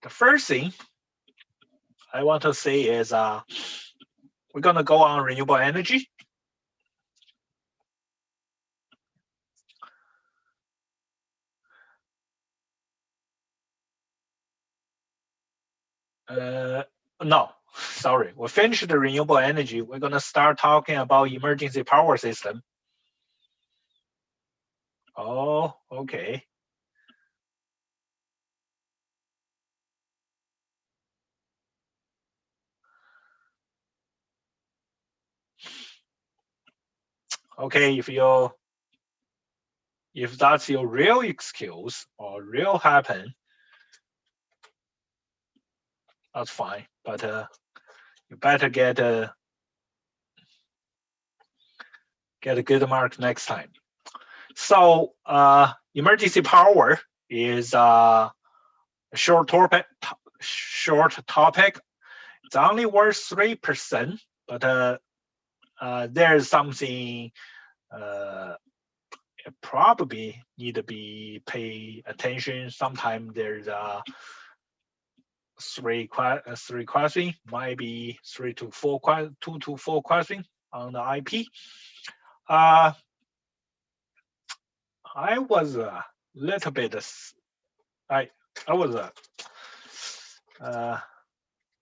the first thing I want to say is we're going to go on renewable energy. No, sorry. We finished the renewable energy. We're going to start talking about emergency power system. Oh, okay. Okay, if that's your real excuse or real happen, that's fine. But you better get a good mark next time. So emergency power is a short topic. It's only worth 3%, but there's something probably need to be pay attention. Sometimes there's three question, might be 2 to 4 question on the IP. I was a little bit I was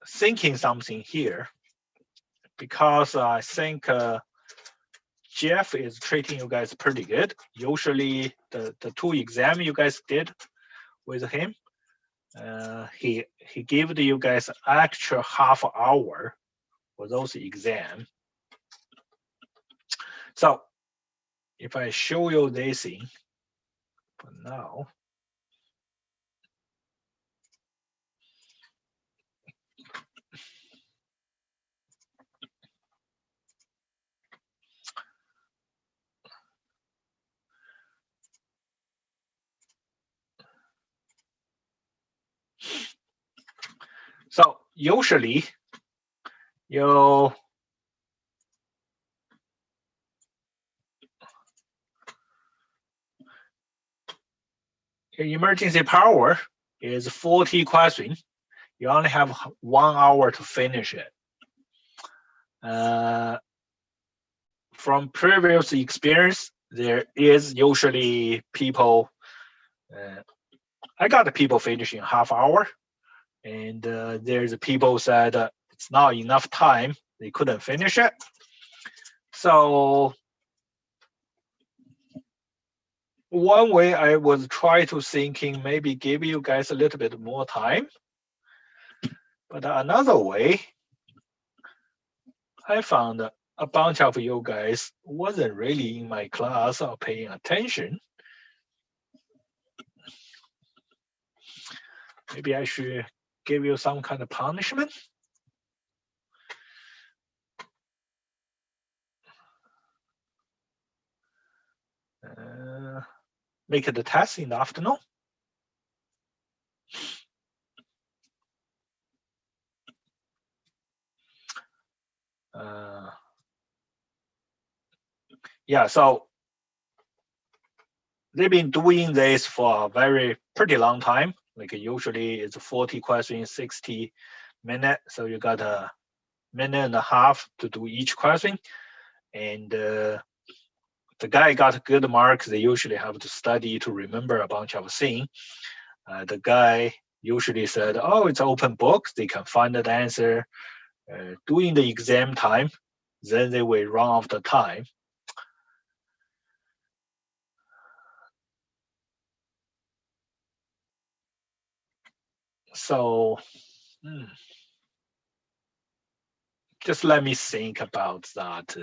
thinking something here because I think Jeff is treating you guys pretty good. Usually the 2 exam you guys did with him, he gave you guys extra half hour for those exam. So if I show you this thing for now, so usually your emergency power is 40 questions. You only have 1 hour to finish it. From previous experience, there is usually people. I got the people finishing half hour, and there's people said it's not enough time. They couldn't finish it. So one way I was try to thinking maybe give you guys a little bit more time. But another way, I found a bunch of you guys wasn't really in my class or paying attention. Maybe I should give you some kind of punishment. Make it a test in the afternoon. Yeah, so they've been doing this for a pretty long time. Like usually it's 40 questions, 60 minutes. So you got a minute and a half to do each question. And the guy got good marks. They usually have to study to remember a bunch of things. The guy usually said, oh, it's open book. They can find the answer during the exam time. Then they will run out of time. So just let me think about that.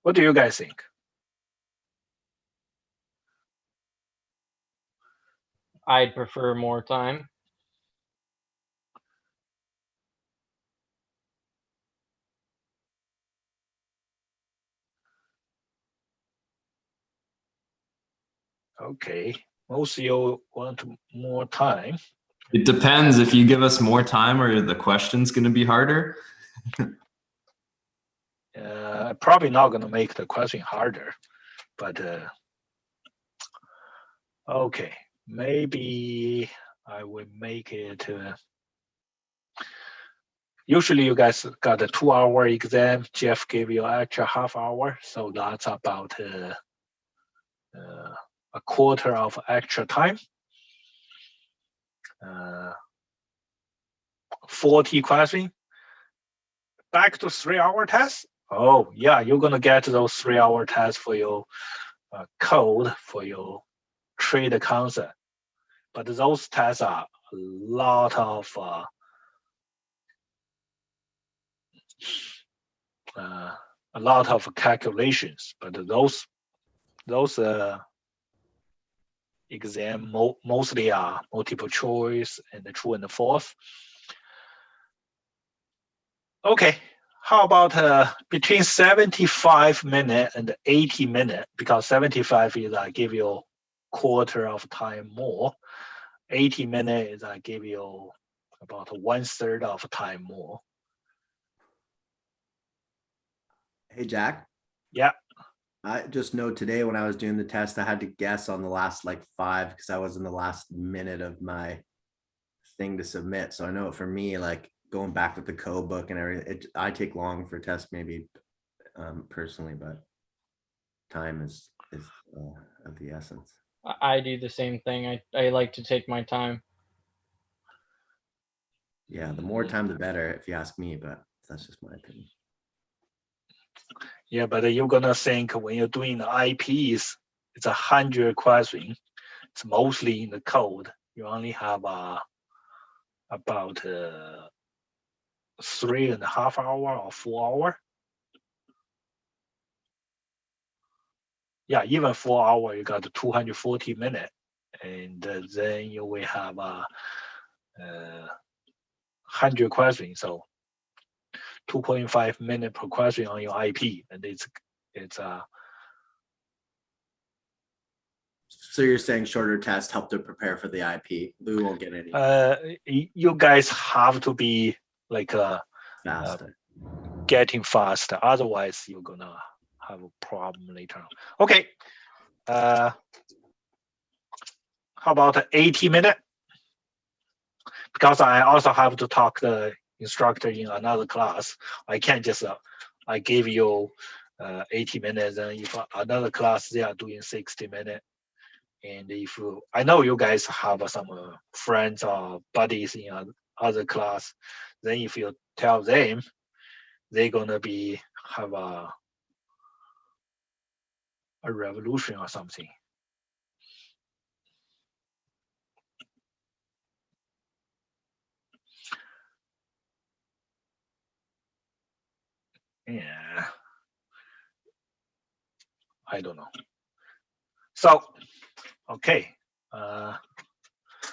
What do you guys think? I'd prefer more time. Okay, most of you want more time. It depends. If you give us more time, are the questions going to be harder? Probably not going to make the question harder, but okay, maybe I will make it. Usually you guys got a 2-hour exam. Jeff gave you an extra half hour, so that's about a quarter of extra time. 40 questions. Back to 3-hour test. Oh yeah, you're gonna get those 3-hour tests for your code for your trade concept. But those tests are a lot of calculations. But those exam mostly are multiple choice and the true and the false. Okay, how about between 75 minutes and 80 minutes? Because 75 is I give you quarter of time more. 80 minutes is I give you about 1/3 of time more. Hey, Jack. Yeah. I just know today when I was doing the test, I had to guess on the last like 5 because I was in the last minute of my thing to submit. So I know for me, like going back with the code book and everything, I take long for tests maybe personally, but time is of the essence. I do the same thing. I like to take my time. Yeah, the more time, the better, if you ask me, but that's just my opinion. Yeah, but you're gonna think when you're doing the IPs, it's 100 questions. It's mostly in the code. You only have about 3.5 hours or 4 hours. Yeah, even 4 hours, you got 240 minutes, and then you will have 100 questions. So 2.5 minutes per question on your IP, and it's So you're saying shorter tests help to prepare for the IP? Lou won't get any you guys have to be like faster. getting faster. Otherwise, you're gonna have a problem later on. Okay. How about 80 minutes? Because I also have to talk the instructor in another class. I can't just I give you 80 minutes, and if another class they are doing 60 minutes. And if I know you guys have some friends or buddies in other class, then if you tell them, they're gonna have a revolution or something. Yeah, I don't know. So, okay,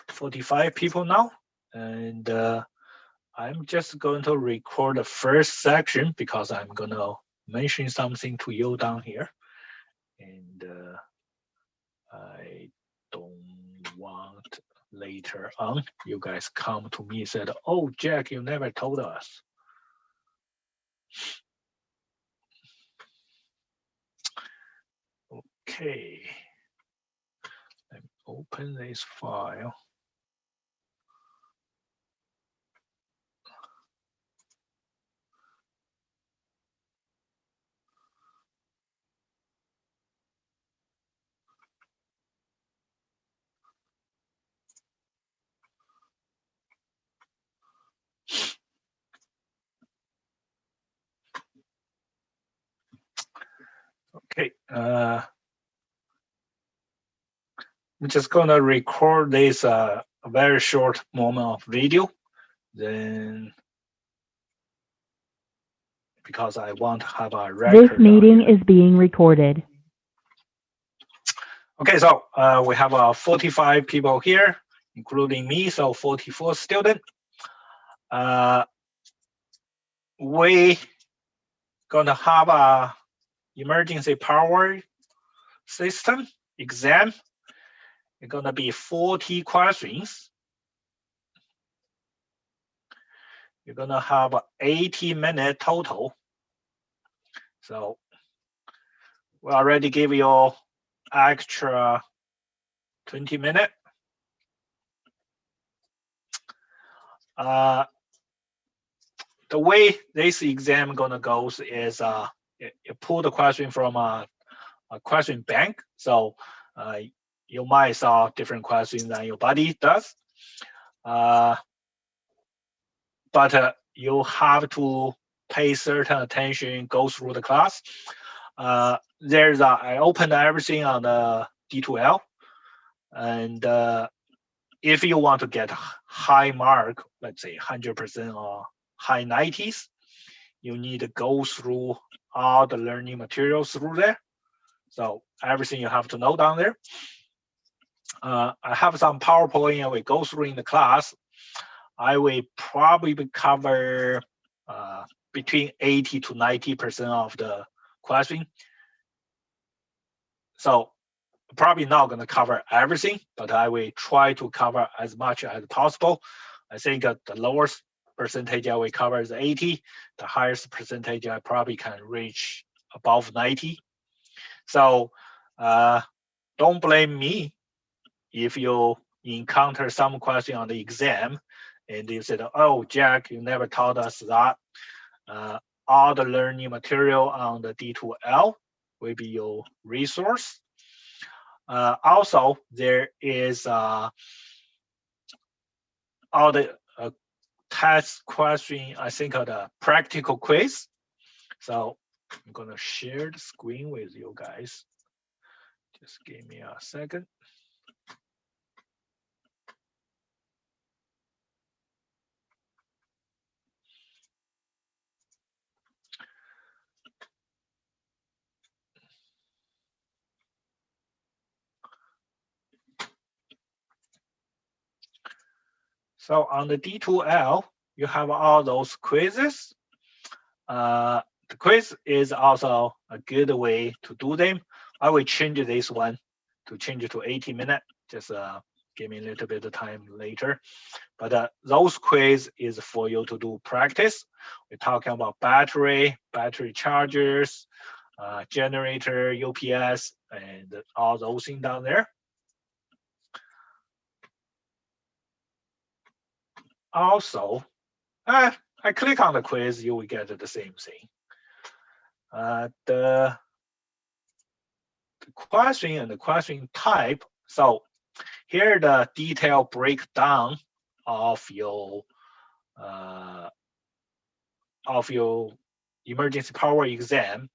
45 people now, and I'm just going to record the first section because I'm gonna mention something to you down here, and I don't want later on you guys come to me and said, "Oh, Jack, you never told us." Okay, let me open this file. Okay, I'm just gonna record this a very short moment of video, then because I want to have a record. This meeting is being recorded. Okay, so we have 45 people here, including me, so 44 students. We gonna have a emergency power system exam. It's gonna be 40 questions. You're gonna have 80 minutes total. So we already gave you extra 20 minutes. The way this exam gonna go is you pull the question from a question bank. So you might solve different questions than your buddy does. But you have to pay certain attention, go through the class. I opened everything on the D2L, and if you want to get high mark, let's say 100% or high 90s, you need to go through all the learning materials through there. So everything you have to know down there. I have some PowerPoint and we go through in the class. I will probably cover between 80 to 90% of the question. So probably not going to cover everything, but I will try to cover as much as possible. I think the lowest percentage I will cover is 80. The highest percentage I probably can reach above 90. So don't blame me if you encounter some question on the exam and you said, oh, Jack, you never taught us that. All the learning material on the D2L will be your resource. Also, there is all the test question, I think, the practical quiz. So I'm going to share the screen with you guys. Just give me a second. So on the D2L, you have all those quizzes. The quiz is also a good way to do them. I will change this one to change it to 80 minutes. Just give me a little bit of time later. But those quiz is for you to do practice. We're talking about battery chargers, generator, UPS, and all those things down there. Also, I click on the quiz, you will get the same thing. The question and the question type. So here the detailed breakdown of your emergency power exam.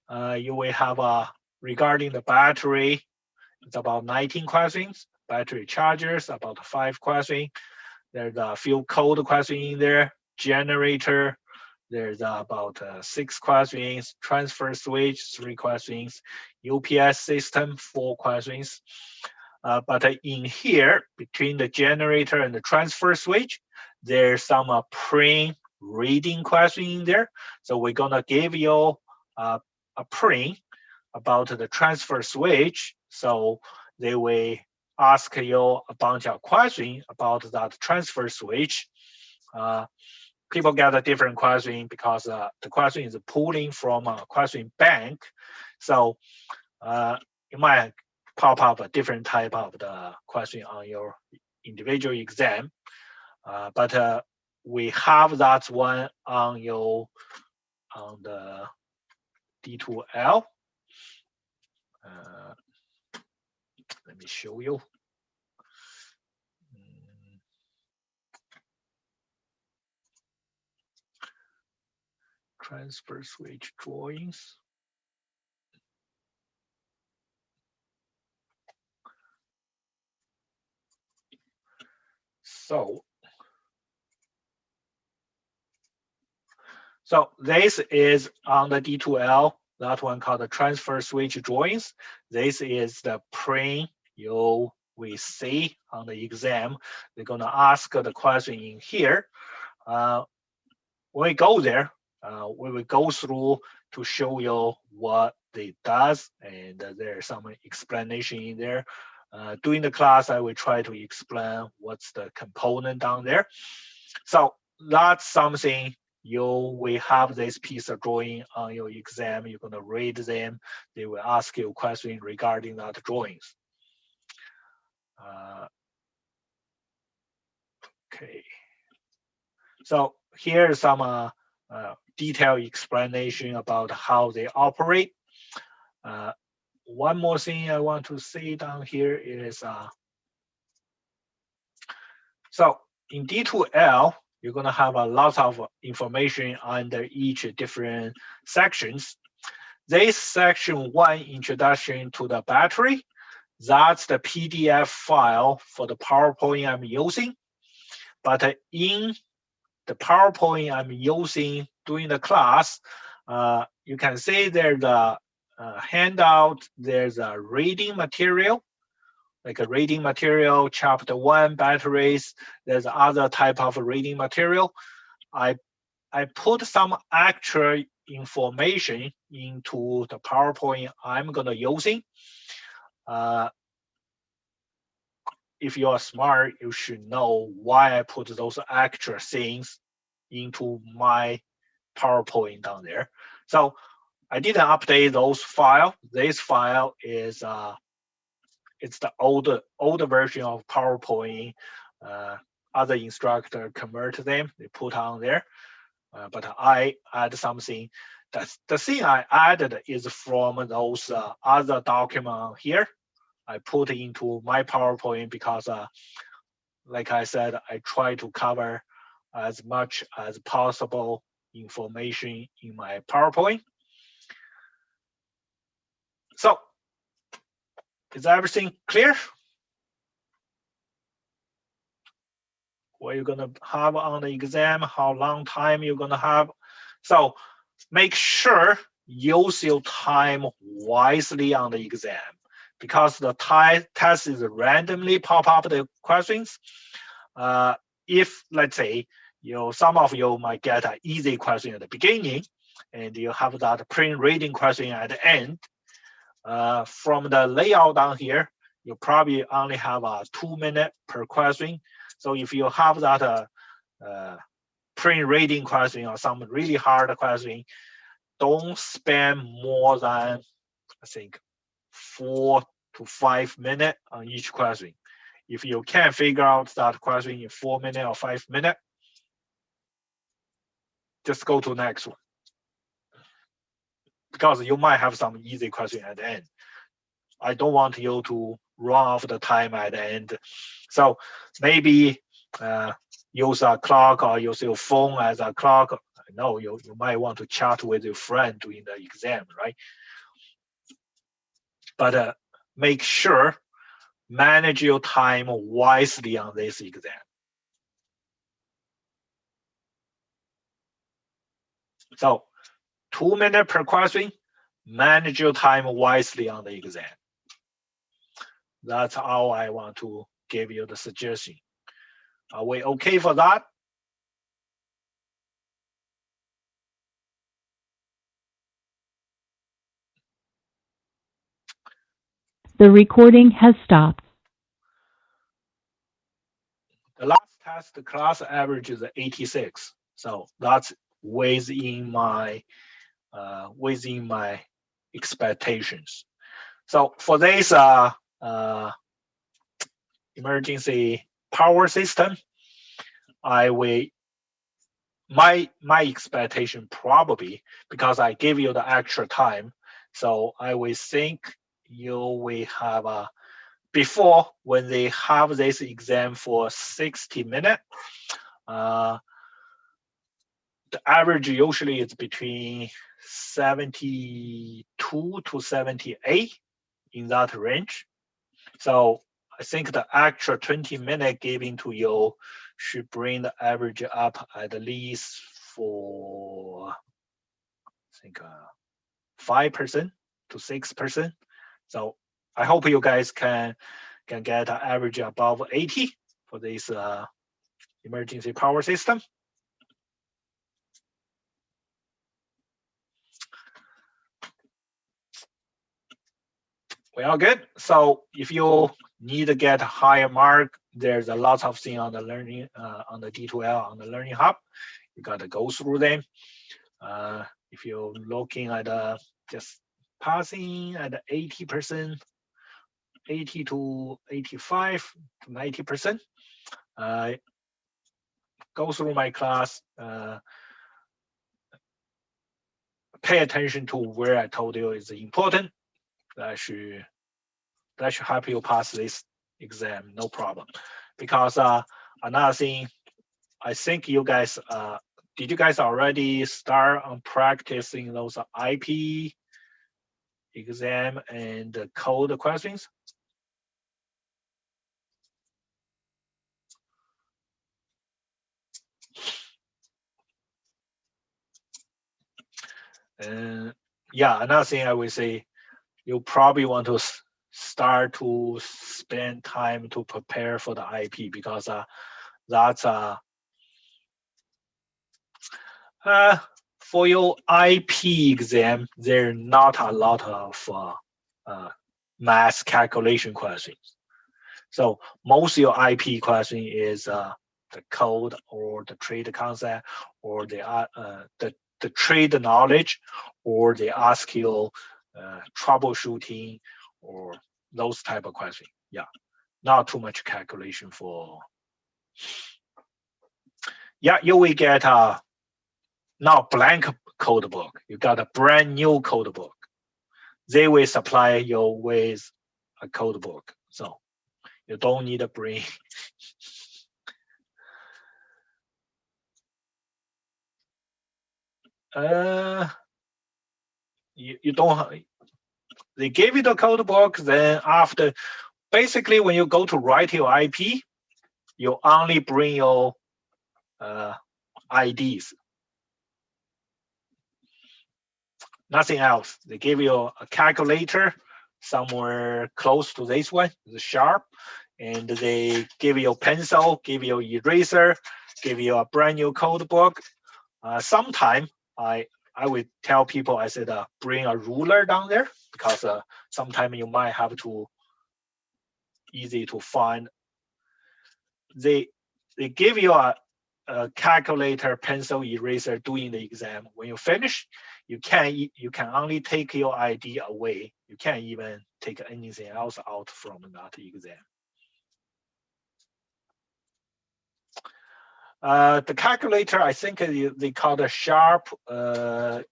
You will have regarding the battery, it's about 19 questions. Battery chargers, about 5 questions. There's a few code questions in there. Generator, there's about 6 questions. Transfer switch, 3 questions. UPS system, 4 questions. But in here, between the generator and the transfer switch, there's some print reading question in there. So we're gonna give you a print about the transfer switch. So they will ask you a bunch of questions about that transfer switch. People get a different question because the question is pulling from a question bank. So you might pop up a different type of the question on your individual exam. But we have that one on the D2L. Let me show you. Transfer switch drawings. So this is on the D2L, that one called the transfer switch drawings. This is the print you will see on the exam. They're gonna ask the question in here. When we go there, we will go through to show you what it does, and there's some explanation in there. During the class, I will try to explain what's the component down there. So that's something you will have this piece of drawing on your exam. You're going to read them. They will ask you a question regarding that drawings. Okay, So here's some detailed explanation about how they operate. One more thing I want to say down here is, so in D2L, you're gonna have a lot of information under each different sections. This section 1, introduction to the battery, that's the PDF file for the PowerPoint I'm using. But in the PowerPoint I'm using during the class, you can see there's a handout, there's a reading material, like a reading material, chapter 1, batteries, there's other type of reading material. I put some actual information into the PowerPoint I'm gonna using. If you are smart, you should know why I put those extra things into my PowerPoint down there. So I didn't update those file. This file is it's the older version of PowerPoint. Other instructor convert them, they put on there. But I add something. The thing I added is from those other document here. I put into my PowerPoint because, like I said, I try to cover as much as possible information in my PowerPoint. So, is everything clear? What you're gonna have on the exam, how long time you're gonna have. So make sure use your time wisely on the exam, because the test is randomly pop up the questions. If let's say some of you might get an easy question at the beginning, and you have that print reading question at the end. From the layout down here, you probably only have a 2 minute per question. So if you have that print reading question or some really hard question, don't spend more than, I think, 4 to 5 minutes on each question. If you can't figure out that question in 4 minutes or 5 minutes, just go to the next one, because you might have some easy question at the end. I don't want you to run off the time at the end. So maybe use a clock or use your phone as a clock. I know you might want to chat with your friend during the exam, right? But make sure manage your time wisely on this exam. So 2 minutes per question, manage your time wisely on the exam. That's how I want to give you the suggestion. Are we okay for that? The recording has stopped. The last test, the class average is 86. So that's within my expectations. So for this emergency power system, my expectation probably, because I give you the extra time, so I will think you will have before, when they have this exam for 60 minutes, the average usually is between 72 to 78 in that range. So I think the extra 20 minutes given to you should bring the average up at least for, I think, 5% to 6%. So I hope you guys can get an average above 80 for this emergency power system. We all good. So if you need to get a higher mark, there's a lot of things on the learning on the D2L on the Learning Hub. You got to go through them. If you're looking at just passing at 80%, 80 to 85 to 90%, go through my class, pay attention to where I told you is important. That should help you pass this exam, no problem. Because another thing, I think you guys, did you guys already start on practicing those IP exam and code questions? Yeah, another thing I would say, you probably want to start to spend time to prepare for the IP, because that's for your IP exam, there are not a lot of math calculation questions. So most of your IP question is the code or the trade concept or the trade knowledge, or they ask you troubleshooting or those type of questions. Yeah, not too much calculation for. Yeah, you will get not blank code book. You got a brand new code book. They will supply you with a code book, so you don't need to bring. You don't. They give you the code book. Then after, basically, when you go to write your IP, you only bring your IDs. Nothing else. They give you a calculator somewhere close to this one, the sharp, and they give you a pencil, give you eraser, give you a brand new code book. Sometime I would tell people, I said, bring a ruler down there, because sometime you might have to easy to find. They give you a calculator, pencil, eraser doing the exam. When you finish, you can only take your ID away. You can't even take anything else out from that exam. The calculator, I think they call the Sharp EL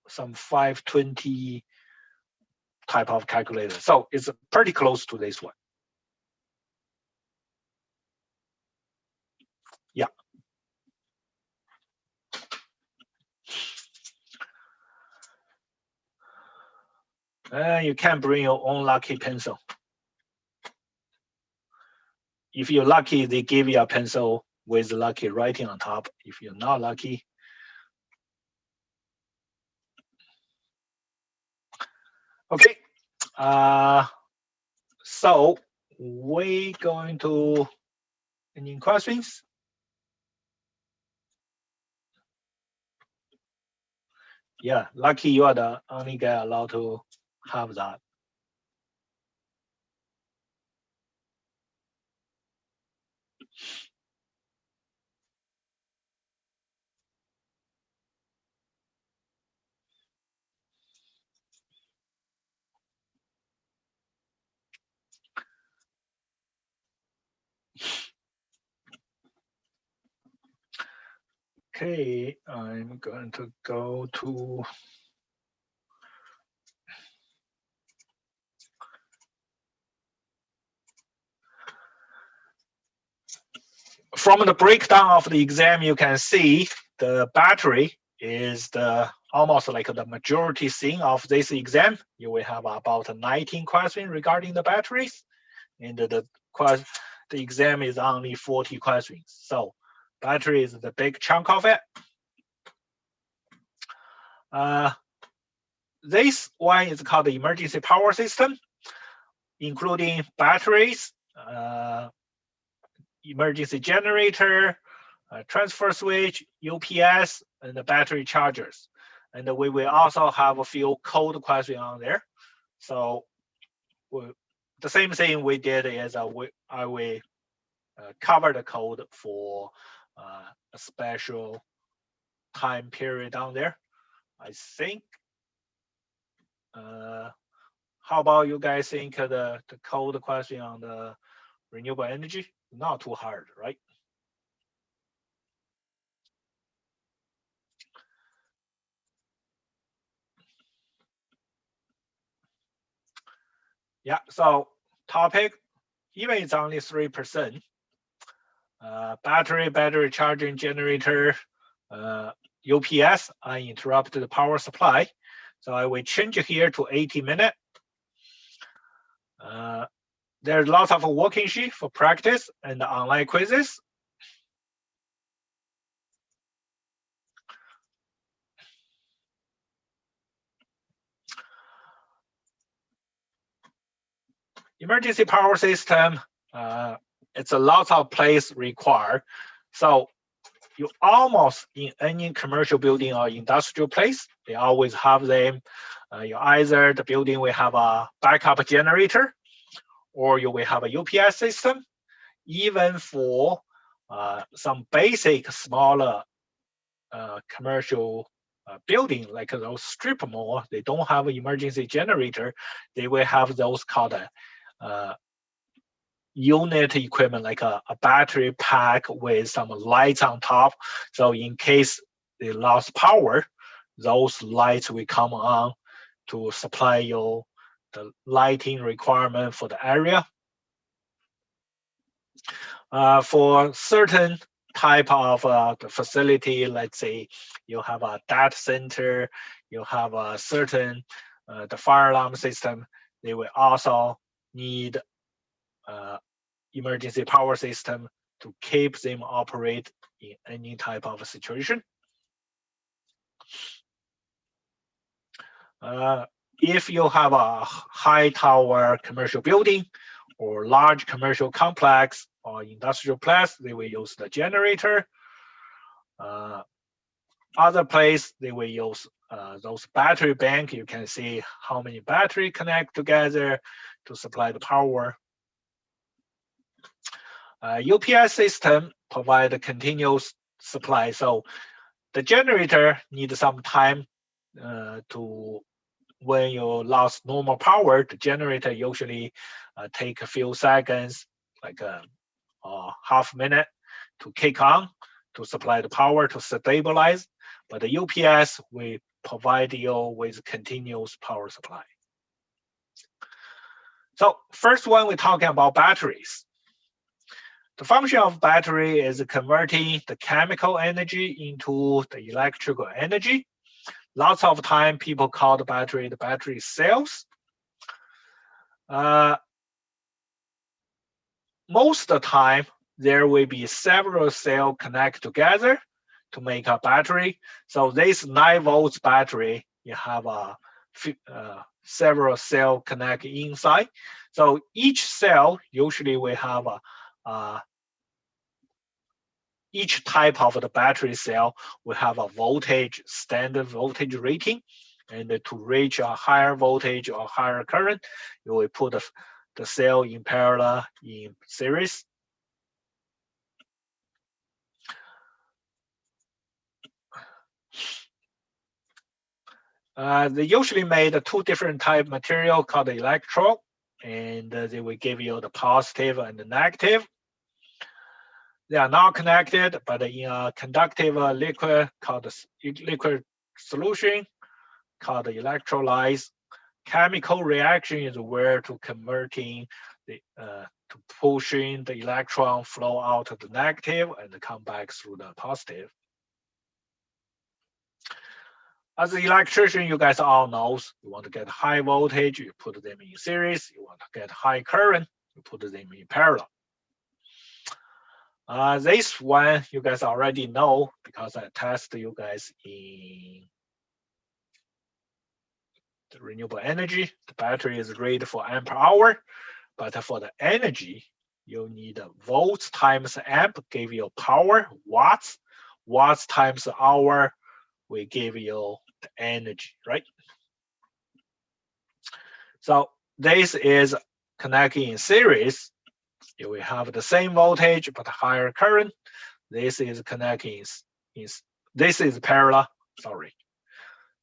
some 520 type of calculator. So it's pretty close to this one. Yeah. You can bring your own lucky pencil. If you're lucky, they give you a pencil with lucky writing on top. If you're not lucky, okay. So we're going to any questions? Yeah, lucky you are the only guy allowed to have that. Okay, I'm going to go to from the breakdown of the exam, you can see the battery is the almost like the majority thing of this exam. You will have about 19 questions regarding the batteries, and the exam is only 40 questions. So battery is the big chunk of it. This one is called the emergency power system, including batteries, emergency generator, transfer switch, UPS, and the battery chargers. And we will also have a few code questions on there. So the same thing we did is I will cover the code for a special time period down there. I think. How about you guys think the code question on the renewable energy, not too hard, right? Yeah, so topic, even it's only 3%. Battery charging generator, UPS, uninterrupted power supply. So I will change here to 80 minutes. There's lots of working sheet for practice and online quizzes. Emergency power system, it's a lot of place required. So you almost in any commercial building or industrial place, they always have them. You either the building will have a backup generator, or you will have a UPS system. Even for some basic smaller commercial building, like those strip mall, they don't have an emergency generator. They will have those called unit equipment, like a battery pack with some lights on top. So in case they lost power, those lights will come on to supply you the lighting requirement for the area. For certain type of the facility, let's say you have a data center, you have a certain the fire alarm system, they will also need emergency power system to keep them operate in any type of situation. If you have a high tower commercial building or large commercial complex or industrial place, they will use the generator. Other place, they will use those battery bank. You can see how many battery connect together to supply the power. UPS system provide a continuous supply. So the generator needs some time to, when you lost normal power, the generator usually take a few seconds, like a half minute to kick on to supply the power to stabilize. But the UPS will provide you with continuous power supply. So first one, we're talking about batteries. The function of battery is converting the chemical energy into the electrical energy. Lots of time people call the battery cells. Most of the time, there will be several cells connect together to make a battery. So this 9 volts battery, you have a several cell connect inside. So each cell usually will have each type of the battery cell will have a voltage, standard voltage rating. And to reach a higher voltage or higher current, you will put the cell in parallel in series. They usually made 2 different type material called the electrode, and they will give you the positive and the negative. They are not connected, but in a conductive liquid called the liquid solution called the electrolyze. Chemical reaction is where to converting the to pushing the electron flow out of the negative and come back through the positive. As an electrician, you guys all know, you want to get high voltage, you put them in series. You want to get high current, you put them in parallel. This one you guys already know because I tested you guys in the renewable energy. The battery is rated for ampere hour, but for the energy, you need volts times amp give you power, watts. Watts times hour will give you the energy, right? So this is connecting in series. You will have the same voltage but higher current. This is connecting this is parallel. Sorry,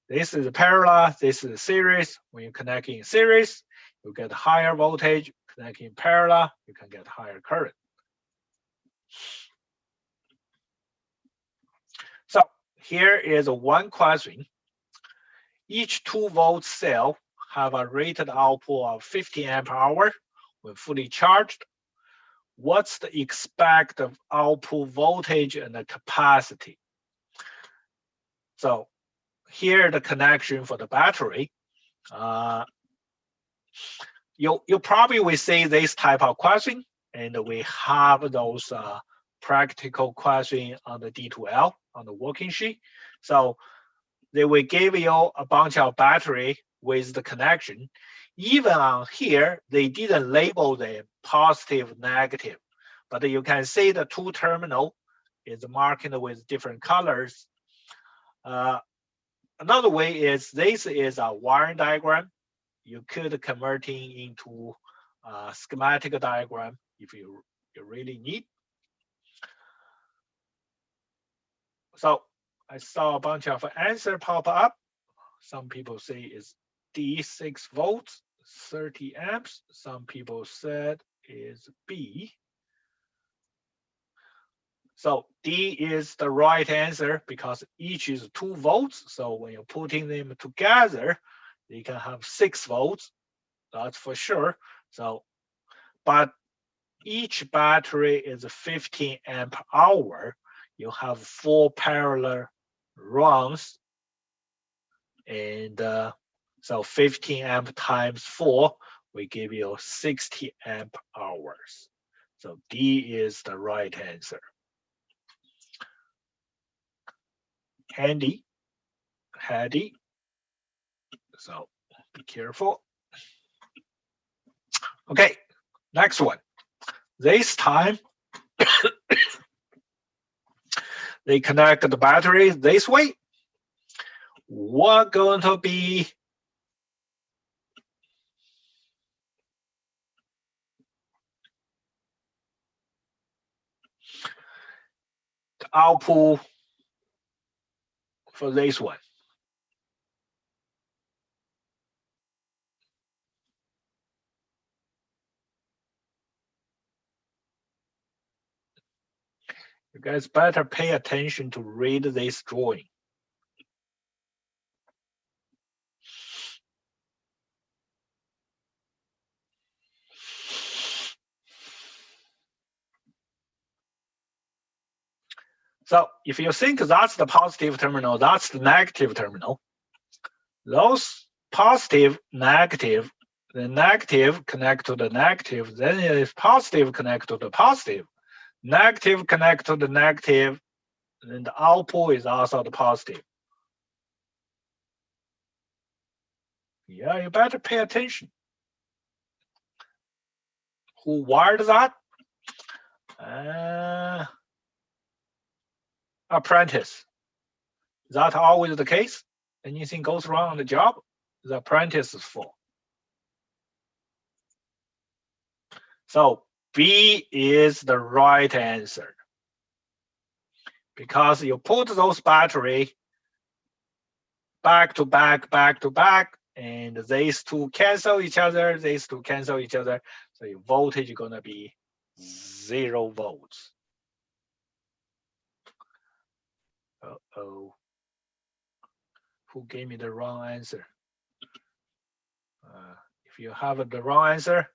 this is parallel. This is series. When you connect in series, you get higher voltage connecting in parallel, you can get higher current. So here is one question. Each 2-volt cell have a rated output of 50 ampere hour when fully charged. What's the expected output voltage and the capacity? So here the connection for the battery. You probably will see this type of question, and we have those practical question on the D2L on the working sheet. So they will give you a bunch of battery with the connection. Even on here, they didn't label them positive, negative, but you can see the 2 terminal is marked with different colors. Another way is this is a wiring diagram. You could converting into a schematic diagram if you really need. So I saw a bunch of answer pop up. Some people say it's D 6 volts, 30 amps. Some people said is B. So D is the right answer because each is 2 volts. So when you're putting them together, they can have 6 volts. That's for sure. So, but each battery is 15 amp hour. You have 4 parallel runs, and so 15 amp times 4 will give you 60 amp hours. So D is the right answer. Handy. So be careful. Okay, next one. This time they connect the battery this way. What going to be the output for this one? You guys better pay attention to read this drawing. So if you think that's the positive terminal, that's the negative terminal. Those positive, negative, the negative connect to the negative, then it is positive connect to the positive. Negative connect to the negative, and the output is also the positive. Yeah, you better pay attention. Who wired that? Apprentice. Is that always the case? Anything goes wrong on the job, the apprentice is fault. So B is the right answer. Because you put those battery back to back, and these two cancel each other, these two cancel each other. So your voltage is gonna be 0 volts. Uh-oh. Who gave me the wrong answer? If you have the wrong answer,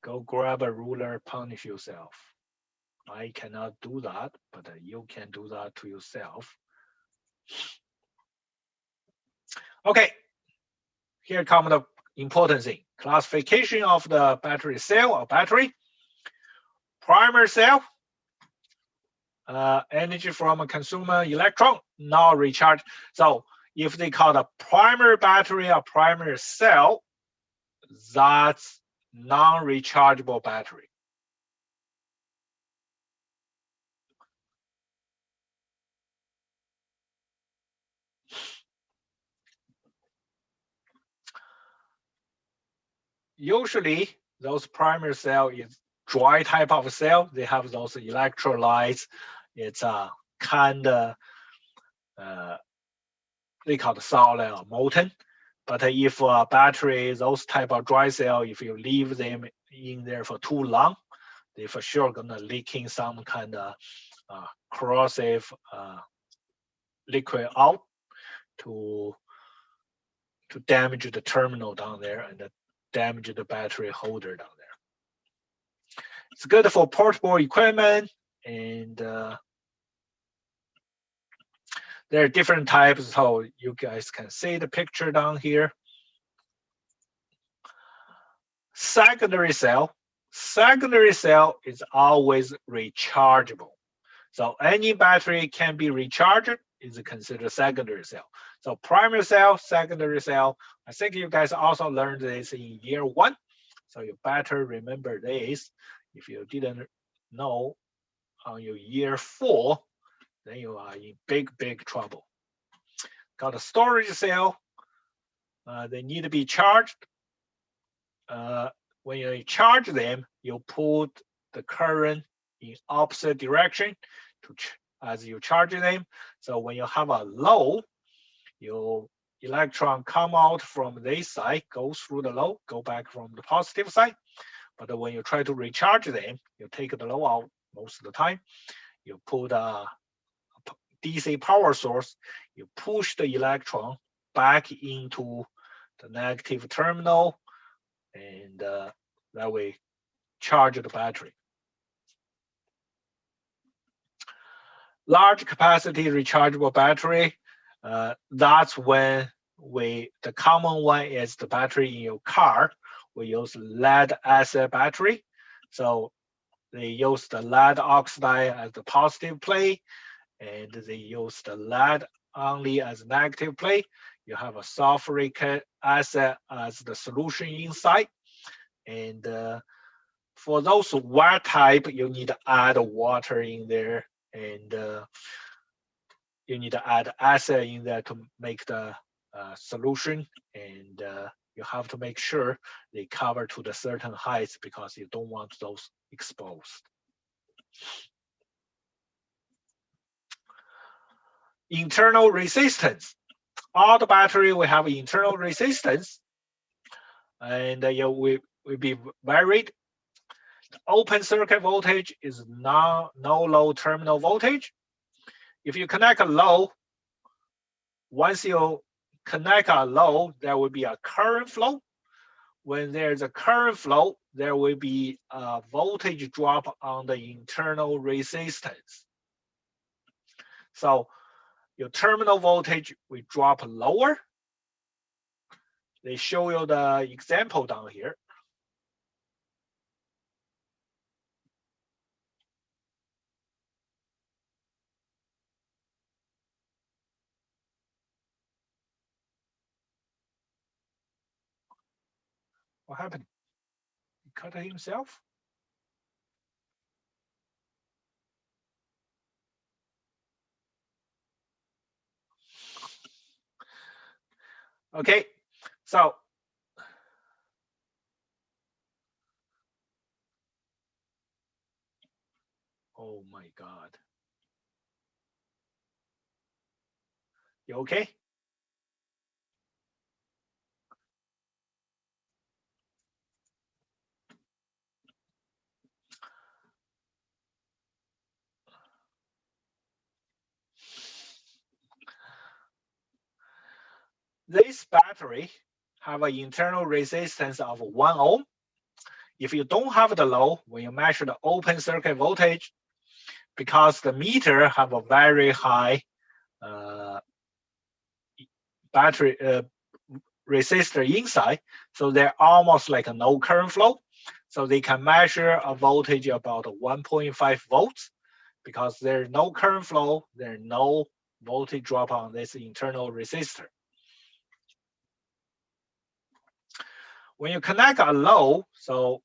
go grab a ruler, punish yourself. I cannot do that, but you can do that to yourself. Okay, here comes the important thing. Classification of the battery cell or battery. Primary cell, energy from a consumer electron, not recharged. So if they call the primary battery or primary cell, that's non-rechargeable battery. Usually, those primary cell is dry type of cell. They have those electrolytes. It's a kind of they call it solid or molten. But if a battery, those type of dry cell, if you leave them in there for too long, they for sure gonna leaking some kind of corrosive liquid out to damage the terminal down there and damage the battery holder down there. It's good for portable equipment, and there are different types, so you guys can see the picture down here. Secondary cell. Secondary cell is always rechargeable. So any battery can be recharged is considered secondary cell. So primary cell, secondary cell. I think you guys also learned this in year 1. So you better remember this. If you didn't know on your year 4, then you are in big trouble. Got a storage cell. They need to be charged. When you charge them, you put the current in opposite direction as you charge them. So when you have a low, your electron come out from this side, goes through the low, go back from the positive side. But when you try to recharge them, you take the low out most of the time. You put a DC power source, you push the electron back into the negative terminal, and that way charge the battery. Large capacity rechargeable battery, that's when the common one is the battery in your car. We use lead acid battery. So they use the lead oxide as the positive plate, and they use the lead only as negative plate. You have a sulfuric acid as the solution inside. And for those wet type, you need to add water in there, and you need to add acid in there to make the solution. And you have to make sure they cover to the certain heights because you don't want those exposed. Internal resistance. All the battery will have internal resistance, and will be varied. The open circuit voltage is no low terminal voltage. If you connect a low, once you connect a low, there will be a current flow. When there's a current flow, there will be a voltage drop on the internal resistance. So your terminal voltage will drop lower. They show you the example down here. What happened? He cut himself? Okay, so oh my God. You okay? This battery have an internal resistance of 1 ohm. If you don't have the low, when you measure the open circuit voltage, because the meter have a very high battery resistor inside, so they're almost like a no current flow. So they can measure a voltage about 1.5 volts because there's no current flow, there's no voltage drop on this internal resistor. When you connect a low, so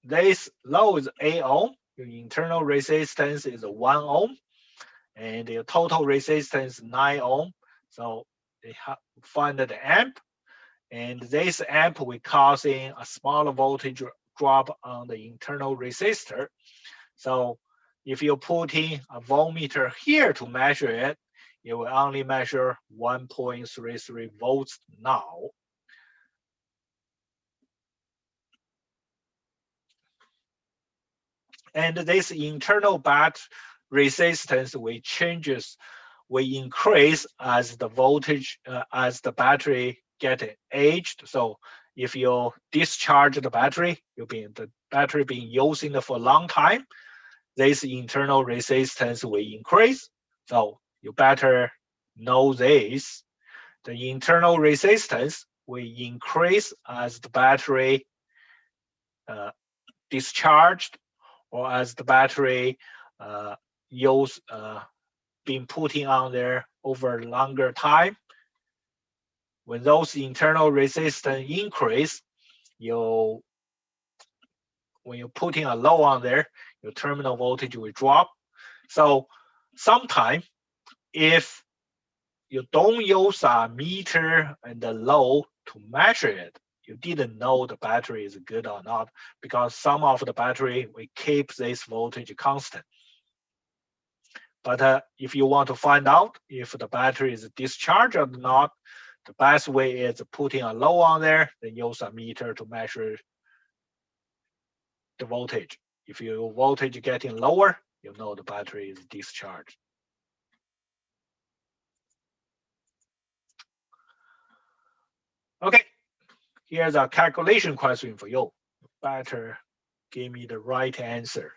this low is 8 ohm, your internal resistance is 1 ohm, and your total resistance 9 ohm. So they find the amp, and this amp will cause a smaller voltage drop on the internal resistor. So if you put in a voltmeter here to measure it, it will only measure 1.33 volts now. And this internal battery resistance will increase as the voltage, as the battery get aged. So if you discharge the battery, the battery being using for a long time, this internal resistance will increase. So you better know this. The internal resistance will increase as the battery discharged, or as the battery being putting on there over longer time. When those internal resistance increase, when you're putting a low on there, your terminal voltage will drop. So sometimes if you don't use a meter and the low to measure it, you didn't know the battery is good or not, because some of the battery will keep this voltage constant. But if you want to find out if the battery is discharged or not, the best way is putting a low on there, then use a meter to measure the voltage. If your voltage getting lower, you know the battery is discharged. Okay, here's a calculation question for you. Better give me the right answer.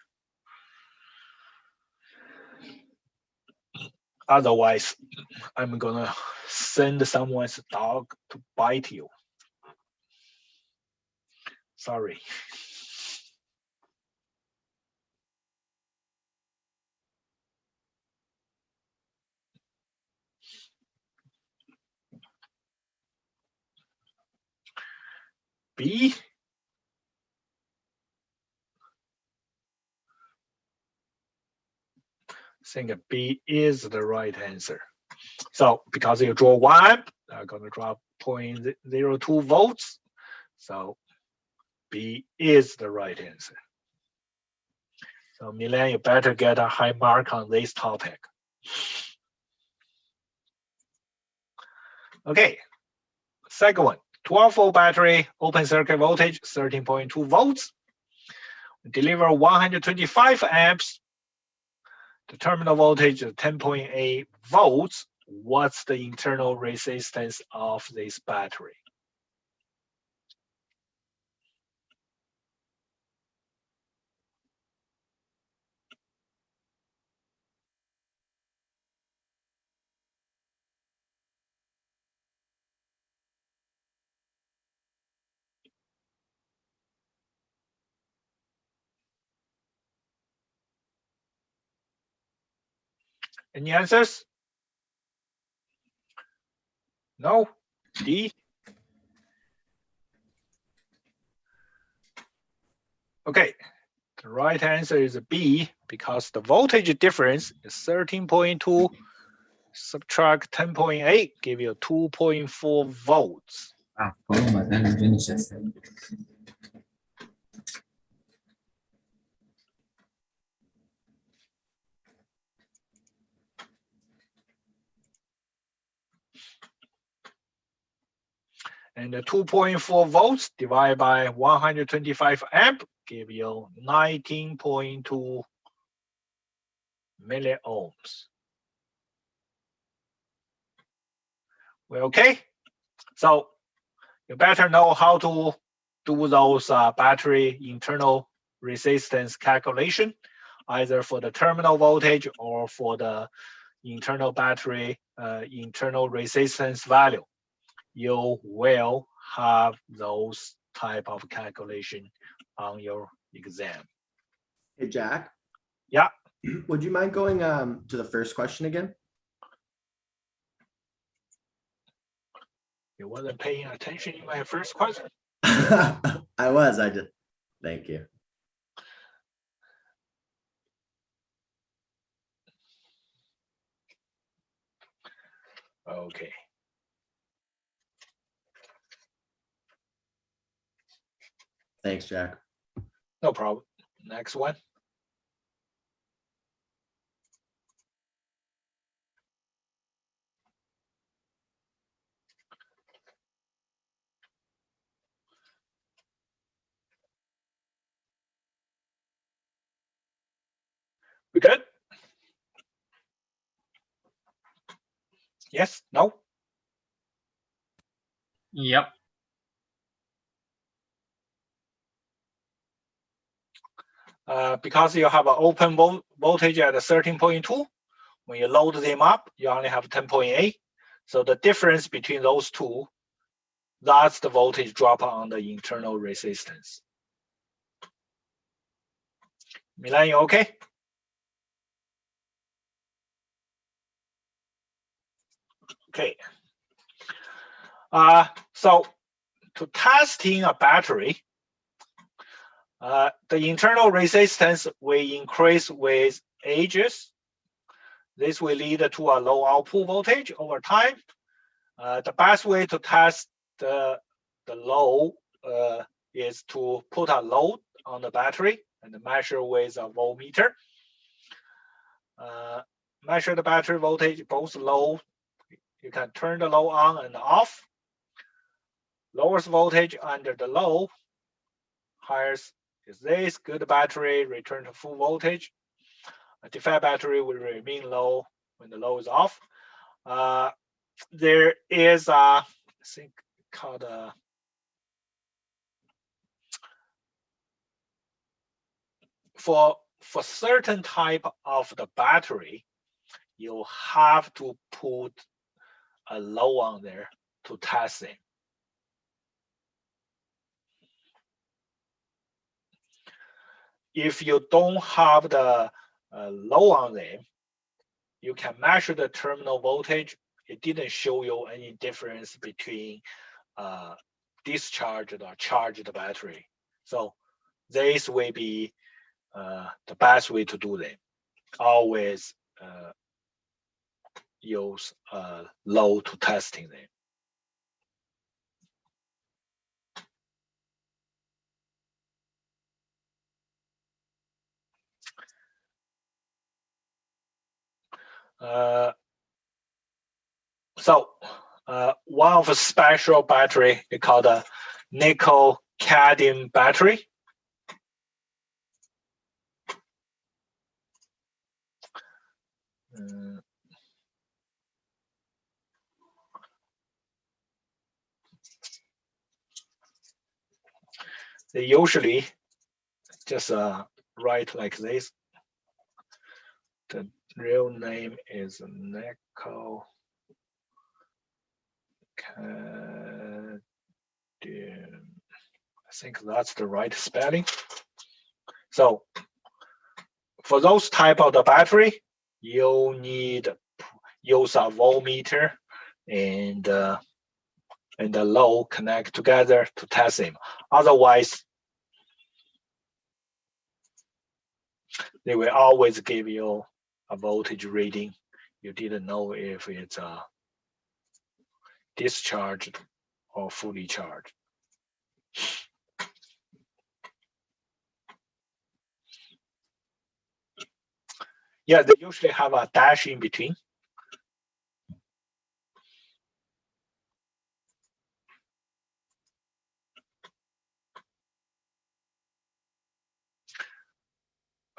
Otherwise, I'm gonna send someone's dog to bite you. Sorry. B. I think B is the right answer. So because you draw 1, I'm going to draw 0.02 volts. So B is the right answer. So Milan, you better get a high mark on this topic. Okay, second one, 12-volt battery, open circuit voltage, 13.2 volts. Deliver 125 amps. The terminal voltage is 10.8 volts. What's the internal resistance of this battery? Any answers? No? D? Okay, the right answer is B, because the voltage difference is 13.2 subtract 10.8 give you 2.4 volts. Ah, poi ma te non vieni sempre. And the 2.4 volts divided by 125 amp give you 19.2 milliohms. Well, okay, so you better know how to do those battery internal resistance calculation, either for the terminal voltage or for the internal battery internal resistance value. You will have those type of calculation on your exam. Hey, Jack. Yeah. Would you mind going to the first question again? You wasn't paying attention in my first question? I was. I just. Thank you. Okay. Thanks, Jack. No problem. Next one. We good? Yes? No? Yep. Because you have an open voltage at 13.2, when you load them up, you only have 10.8. So the difference between those two, that's the voltage drop on the internal resistance. Milan, you okay? Okay. So to testing a battery, the internal resistance will increase with ages. This will lead to a low output voltage over time. The best way to test the load is to put a load on the battery and measure with a voltmeter. Measure the battery voltage, both load. You can turn the load on and off. Lowest voltage under the low, highest is this. Good battery return to full voltage. A defect battery will remain low when the load is off. There is a, I think called a, for certain type of the battery, you have to put a low on there to test it. If you don't have the low on them, you can measure the terminal voltage. It didn't show you any difference between discharged or charged battery. So this will be the best way to do them. Always use load to testing them. One of a special battery is called a nickel cadmium battery. They usually just write like this. The real name is nickel cadmium. I think that's the right spelling. So for those type of the battery, you need use a voltmeter and the low connect together to test them. Otherwise, they will always give you a voltage reading. You didn't know if it's discharged or fully charged. Yeah, they usually have a dash in between.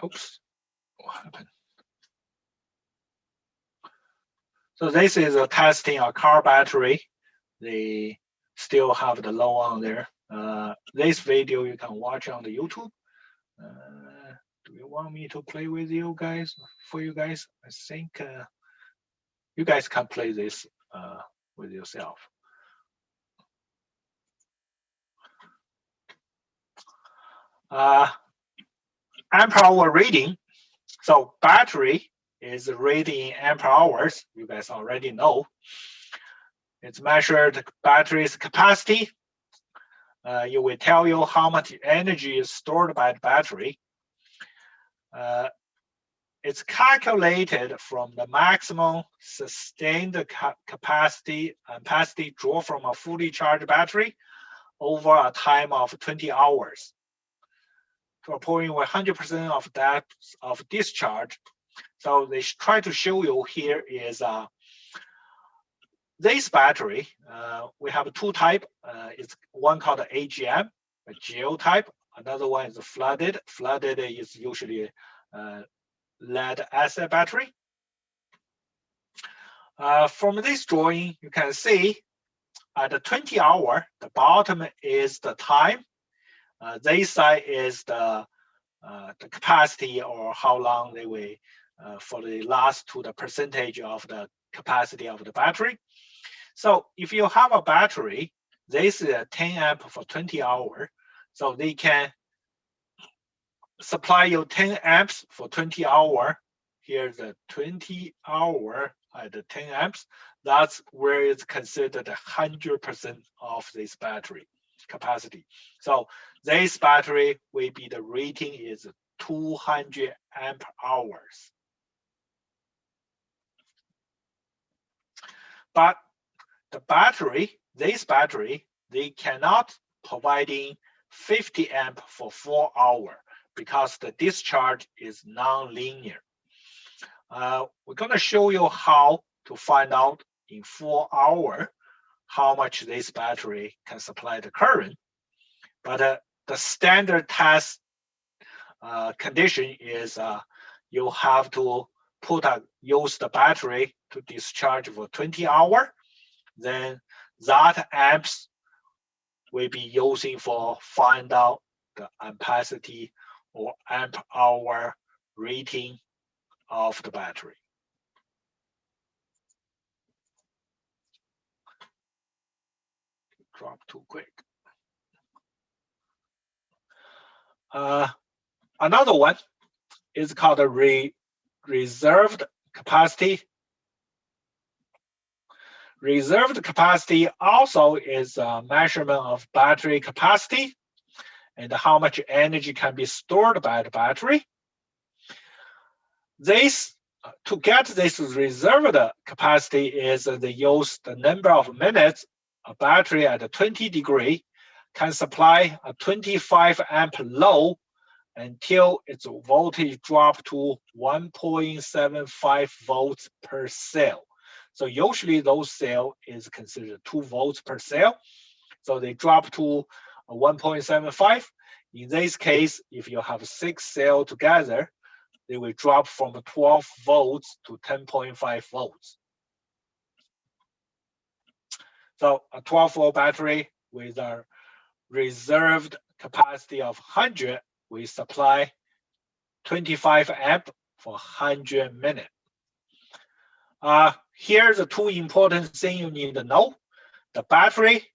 Oops, what happened? So this is a testing a car battery. They still have the low on there. This video you can watch on the YouTube. Do you want me to play with you guys? For you guys, I think you guys can play this with yourself. Ampere hour reading. So battery is reading in ampere hours. You guys already know. It's measured battery's capacity. It will tell you how much energy is stored by the battery. It's calculated from the maximum sustained capacity draw from a fully charged battery over a time of 20 hours to a point where 100% of that of discharge. So they try to show you here is this battery. We have two type. It's one called AGM, a gel type. Another one is flooded. Flooded is usually lead acid battery. From this drawing, you can see at the 20 hour, the bottom is the time. This side is the capacity, or how long they will for the last to the percentage of the capacity of the battery. So if you have a battery, this is a 10 amp for 20 hours. So they can supply you 10 amps for 20 hours. Here's the 20 hour at the 10 amps. That's where it's considered 100% of this battery capacity. So this battery will be, the rating is 200 amp hours. But the battery, this battery, they cannot providing 50 amp for 4 hours because the discharge is non-linear. We're going to show you how to find out in 4 hours how much this battery can supply the current. But the standard test condition is you have to use the battery to discharge for 20 hours. Then that amps will be using for find out the ampacity or amp hour rating of the battery. Drop too quick. Another one is called a reserved capacity. Reserved capacity also is a measurement of battery capacity and how much energy can be stored by the battery. This, to get this reserved capacity, is they use the number of minutes a battery at a 20 degree can supply a 25 amp load until its voltage drop to 1.75 volts per cell. So usually those cell is considered 2 volts per cell. So they drop to 1.75. In this case, if you have 6 cells together, they will drop from 12 volts to 10.5 volts. So a 12-volt battery with a reserved capacity of 100 will supply 25 amp for 100 minutes. Here's the 2 important things you need to know. The battery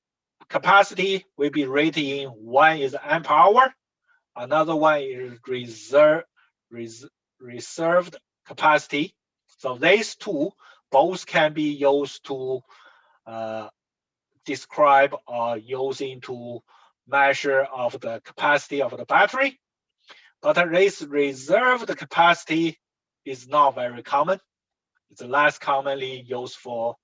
capacity will be rated in, one is amp hour, another one is reserved capacity. So these 2 both can be used to describe or using to measure of the capacity of the battery. But this reserved capacity is not very common. It's less commonly used for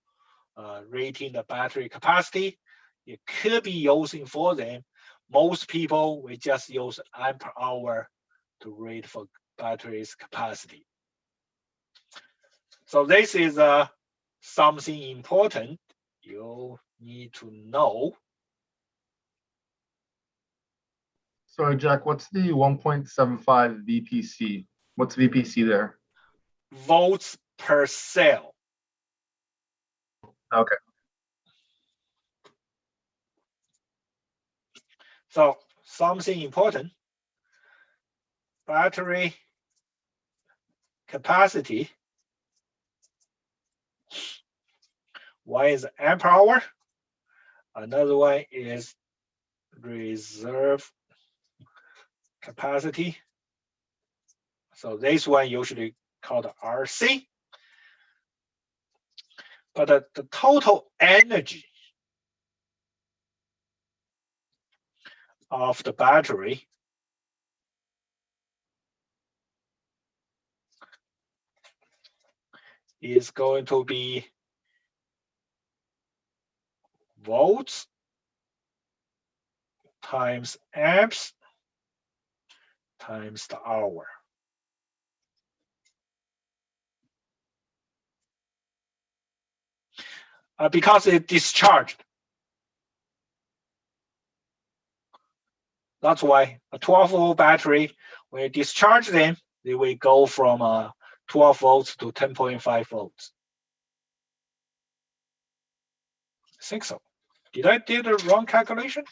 rating the battery capacity. It could be using for them. Most people will just use amp hour to rate for battery's capacity. So this is something important you need to know. Sorry, Jack, what's the 1.75 VPC? What's VPC there? Volts per cell. Okay. So something important, battery capacity. One is amp hour, another one is reserve capacity. So this one usually called RC. But the total energy of the battery is going to be volts times amps times the hour. Because it discharged. That's why a 12-volt battery, when you discharge them, they will go from 12 volts to 10.5 volts. I think so. Did I do the wrong calculation?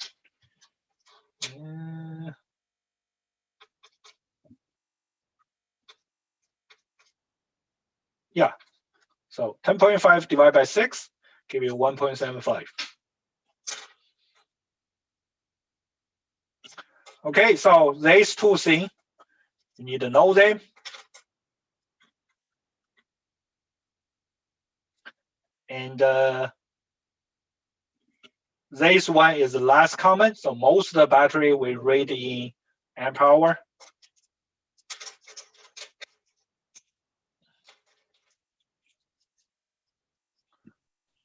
Yeah. So 10.5 divided by 6 give you 1.75. Okay, so these two things, you need to know them. And this one is the last comment. So most of the battery we rate in amp hour.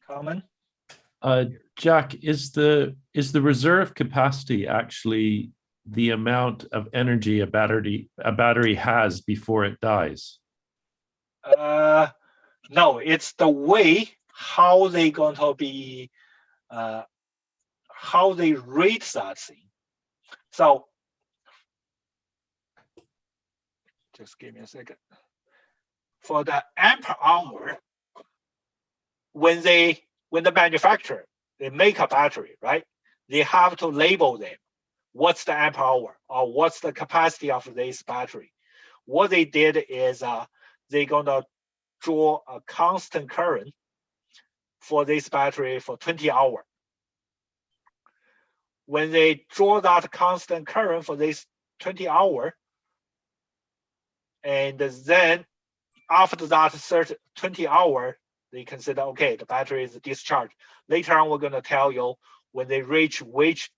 Comment. Jack, is the reserve capacity actually the amount of energy a battery has before it dies? No, it's the way how they going to be, how they rate that thing. So just give me a second. For the amp hour, when the manufacturer, they make a battery, right? They have to label them. What's the amp hour or what's the capacity of this battery? What they did is they're gonna draw a constant current for this battery for 20 hours. When they draw that constant current for this 20 hours, and then after that certain 20 hours, they consider, okay, the battery is discharged. Later on, we're gonna tell you when they reach which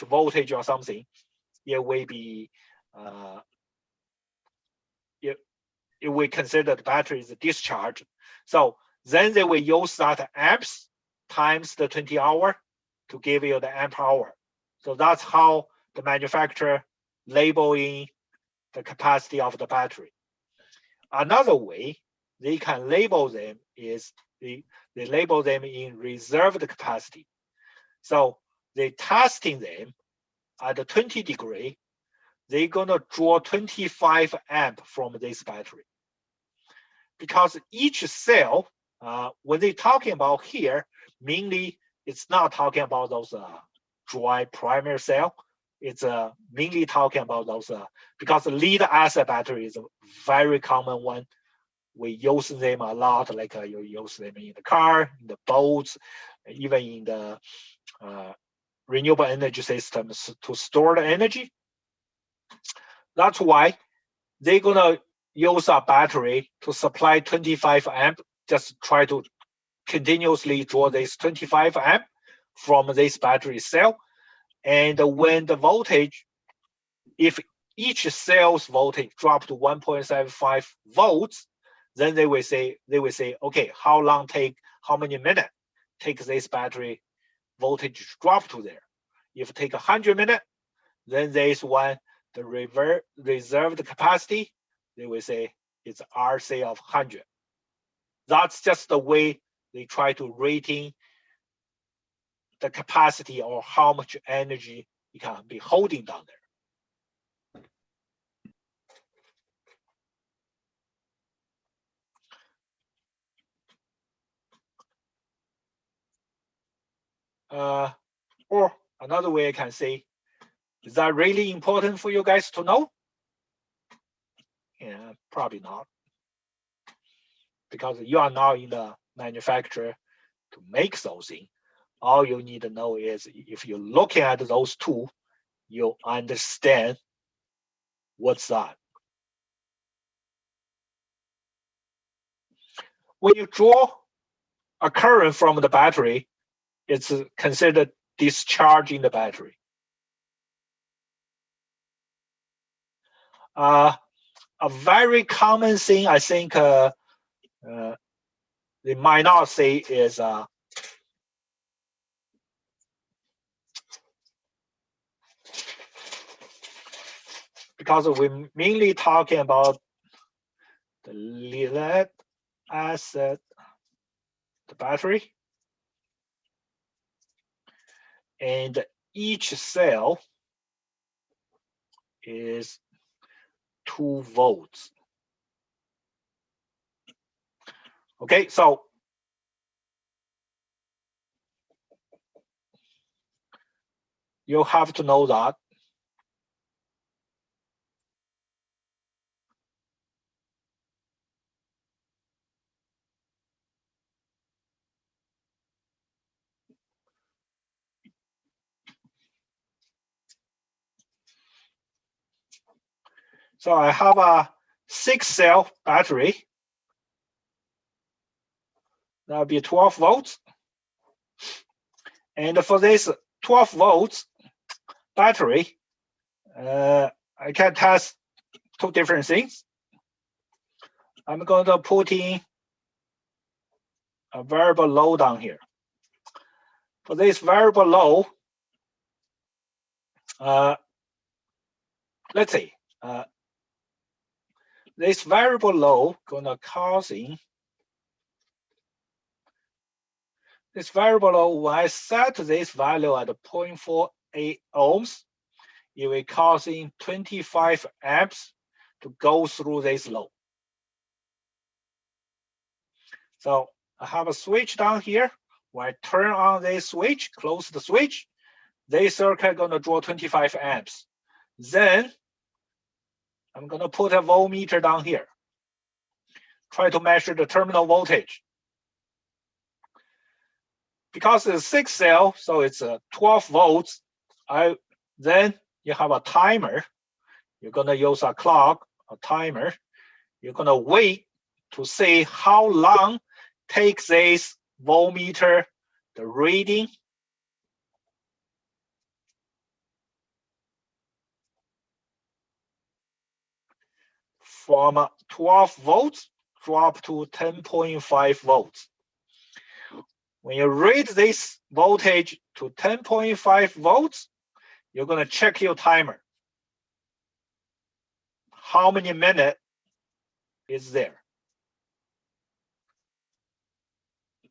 voltage or something, it will be, it will consider the battery is discharged. So then they will use that amps times the 20 hours to give you the amp hour. So that's how the manufacturer labeling the capacity of the battery. Another way they can label them is they label them in reserved capacity. So they testing them at 20 degree, they're gonna draw 25 amp from this battery. Because each cell, when they're talking about here, mainly it's not talking about those dry primary cell. It's mainly talking about those, because the lead acid battery is a very common one. We use them a lot, like you use them in the car, in the boats, even in the renewable energy systems to store the energy. That's why they're gonna use a battery to supply 25 amp, just try to continuously draw this 25 amp from this battery cell. And when the voltage, if each cell's voltage drop to 1.75 volts, then they will say, okay, how many minutes take this battery voltage drop to there? If it take 100 minutes, then this one, the reserved capacity, they will say it's RC of 100. That's just the way they try to rating the capacity or how much energy you can be holding down there. Or another way I can say, is that really important for you guys to know? Yeah, probably not. Because you are now in the manufacturer to make those things. All you need to know is if you're looking at those two, you understand what's that. When you draw a current from the battery, it's considered discharging the battery. A very common thing I think they might not say is because we're mainly talking about the lead acid, the battery, and each cell is 2 volts. Okay, so you have to know that. So I have a 6-cell battery. That'll be 12 volts. And for this 12 volts battery, I can test 2 different things. I'm going to put in a variable load down here. For this variable load, let's see, this variable load gonna causing this variable load, when I set this value at 0.48 ohms, it will causing 25 amps to go through this load. So I have a switch down here. When I turn on this switch, close the switch, this circuit gonna draw 25 amps. Then I'm gonna put a voltmeter down here. Try to measure the terminal voltage. Because it's 6-cell, so it's 12 volts. Then you have a timer. You're gonna use a clock, a timer. You're gonna wait to see how long takes this voltmeter, the reading. From 12 volts drop to 10.5 volts. When you read this voltage to 10.5 volts, you're going to check your timer. How many minutes is there?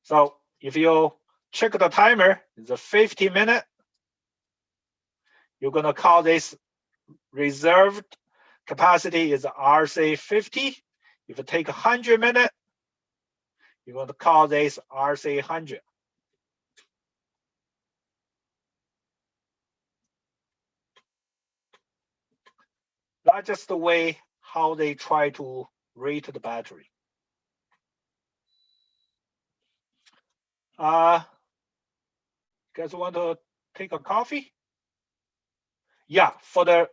So if you check the timer, it's a 50 minute. You're going to call this reserved capacity is RC50. If you take 100 minutes, you're going to call this RC100. That's just the way how they try to rate the battery. Guys want to take a coffee? Yeah, for the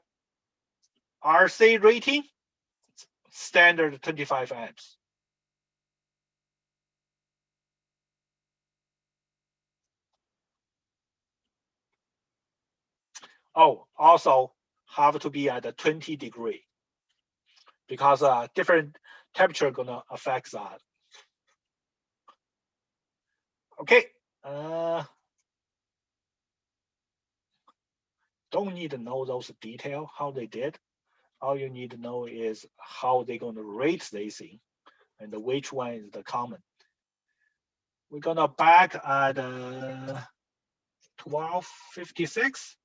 RC rating, standard 25 amps. Oh, also have to be at a 20 degree because different temperature gonna affect that. Okay. Don't need to know those details, how they did. All you need to know is how they're going to rate this thing and which one is the common. We're gonna back at 12:56.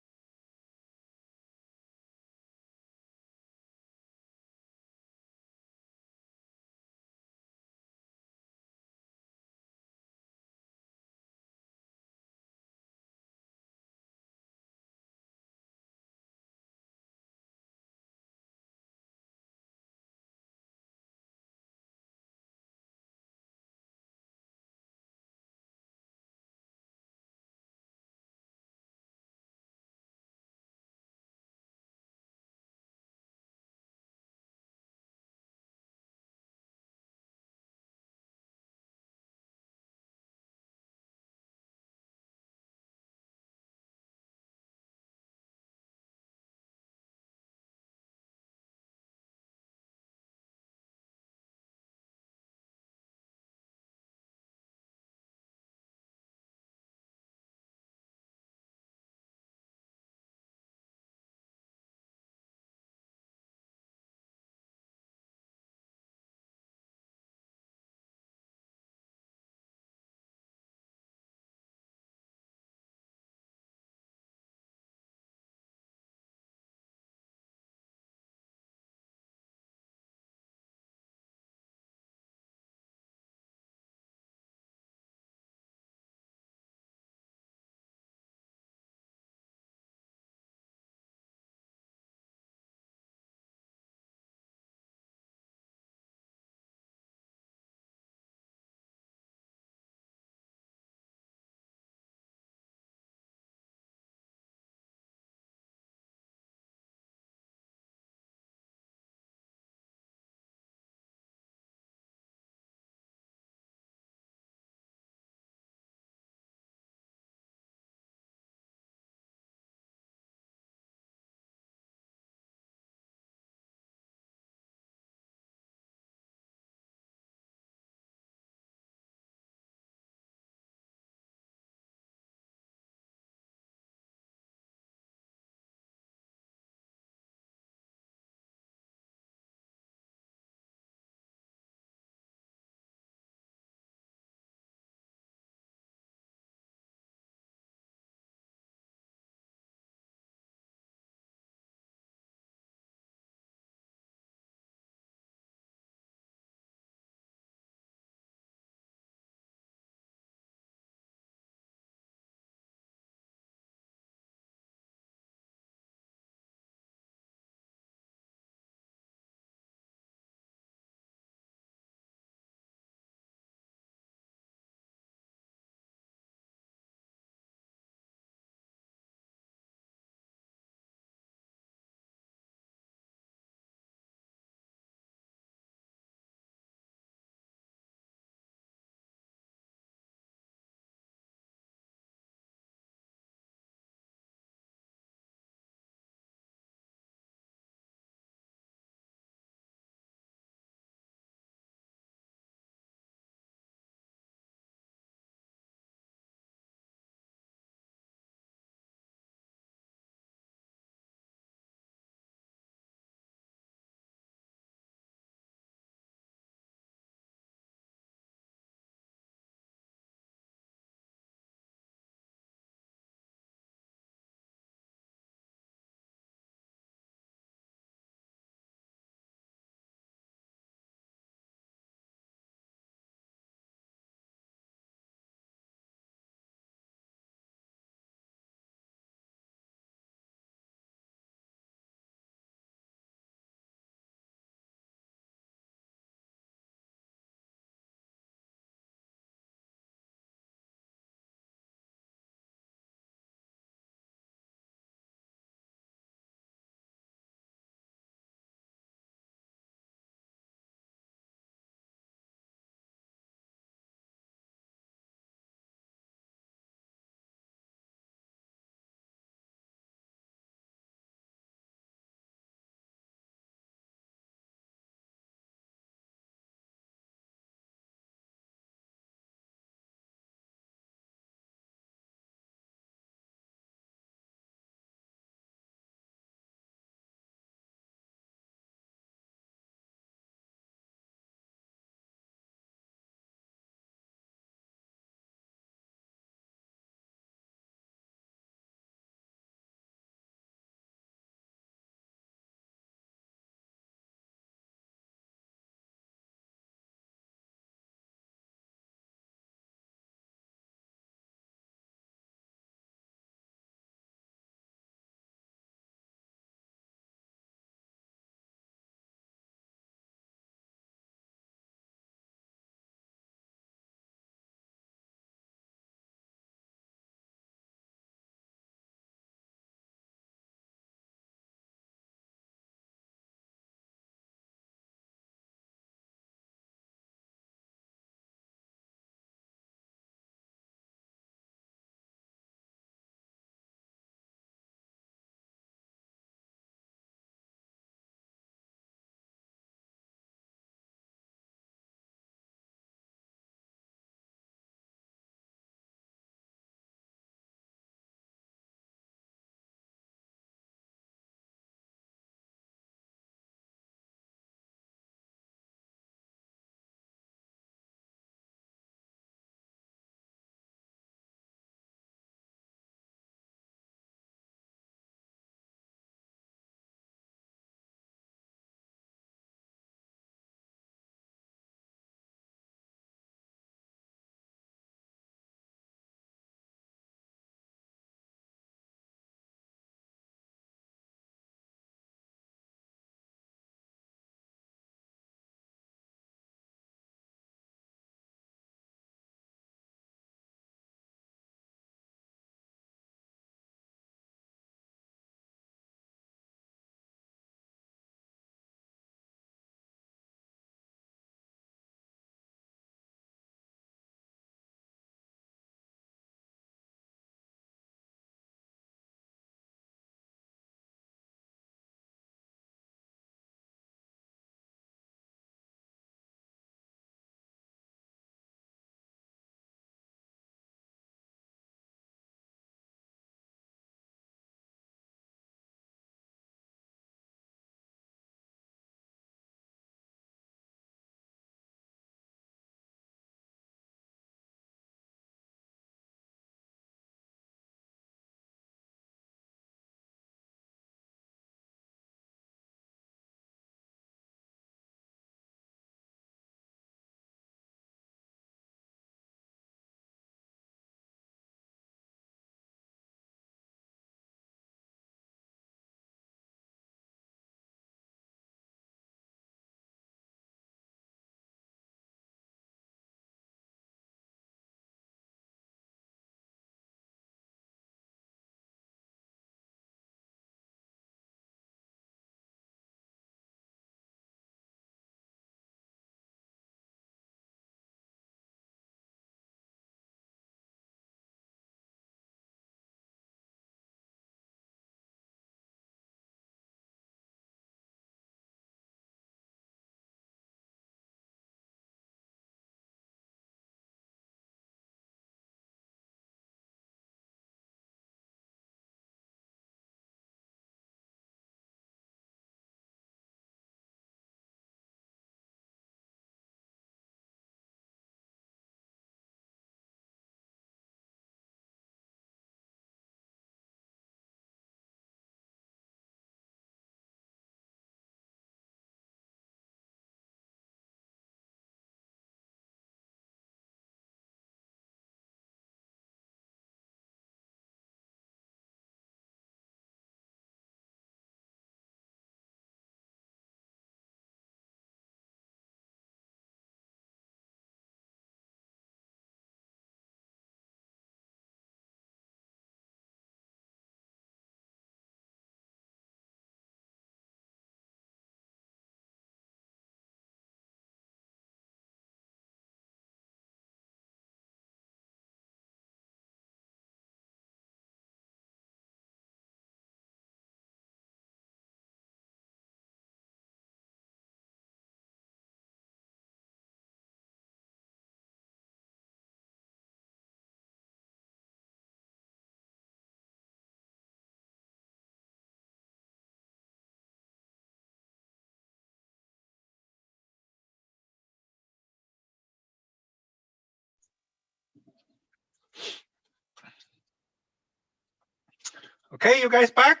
Okay, you guys back?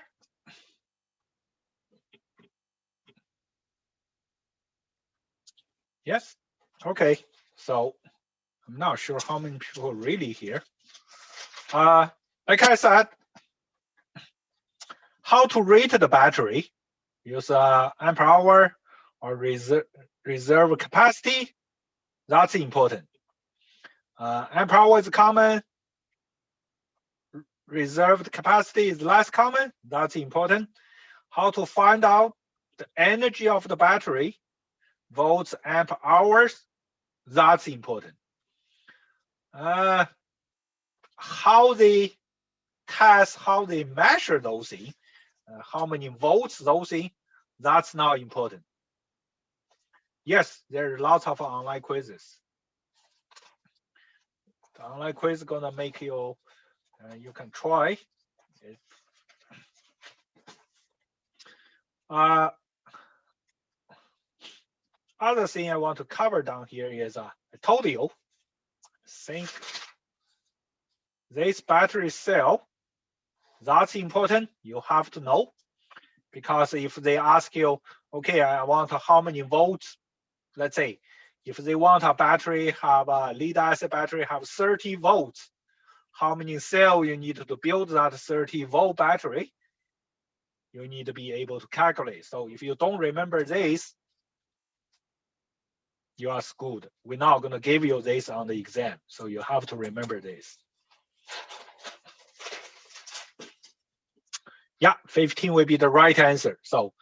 Yes. Okay. So I'm not sure how many people are really here. Like I said, how to rate the battery? Use ampere hour or reserve capacity. That's important. Ampere hour is common. Reserved capacity is less common. That's important. How to find out the energy of the battery, volts, ampere hours. That's important. How they test, how they measure those things, how many volts those things, that's not important. Yes, there are lots of online quizzes. The online quiz is gonna make you, you can try. Other thing I want to cover down here is I told you, think this battery cell, that's important. You have to know, because if they ask you, okay, I want how many volts, let's say, if they want a battery, have a lead acid battery, have 30 volts, how many cells you need to build that 30 volt battery, you need to be able to calculate. So if you don't remember this, you are screwed. We're not going to give you this on the exam, so you have to remember this. Yeah, 15 will be the right answer. So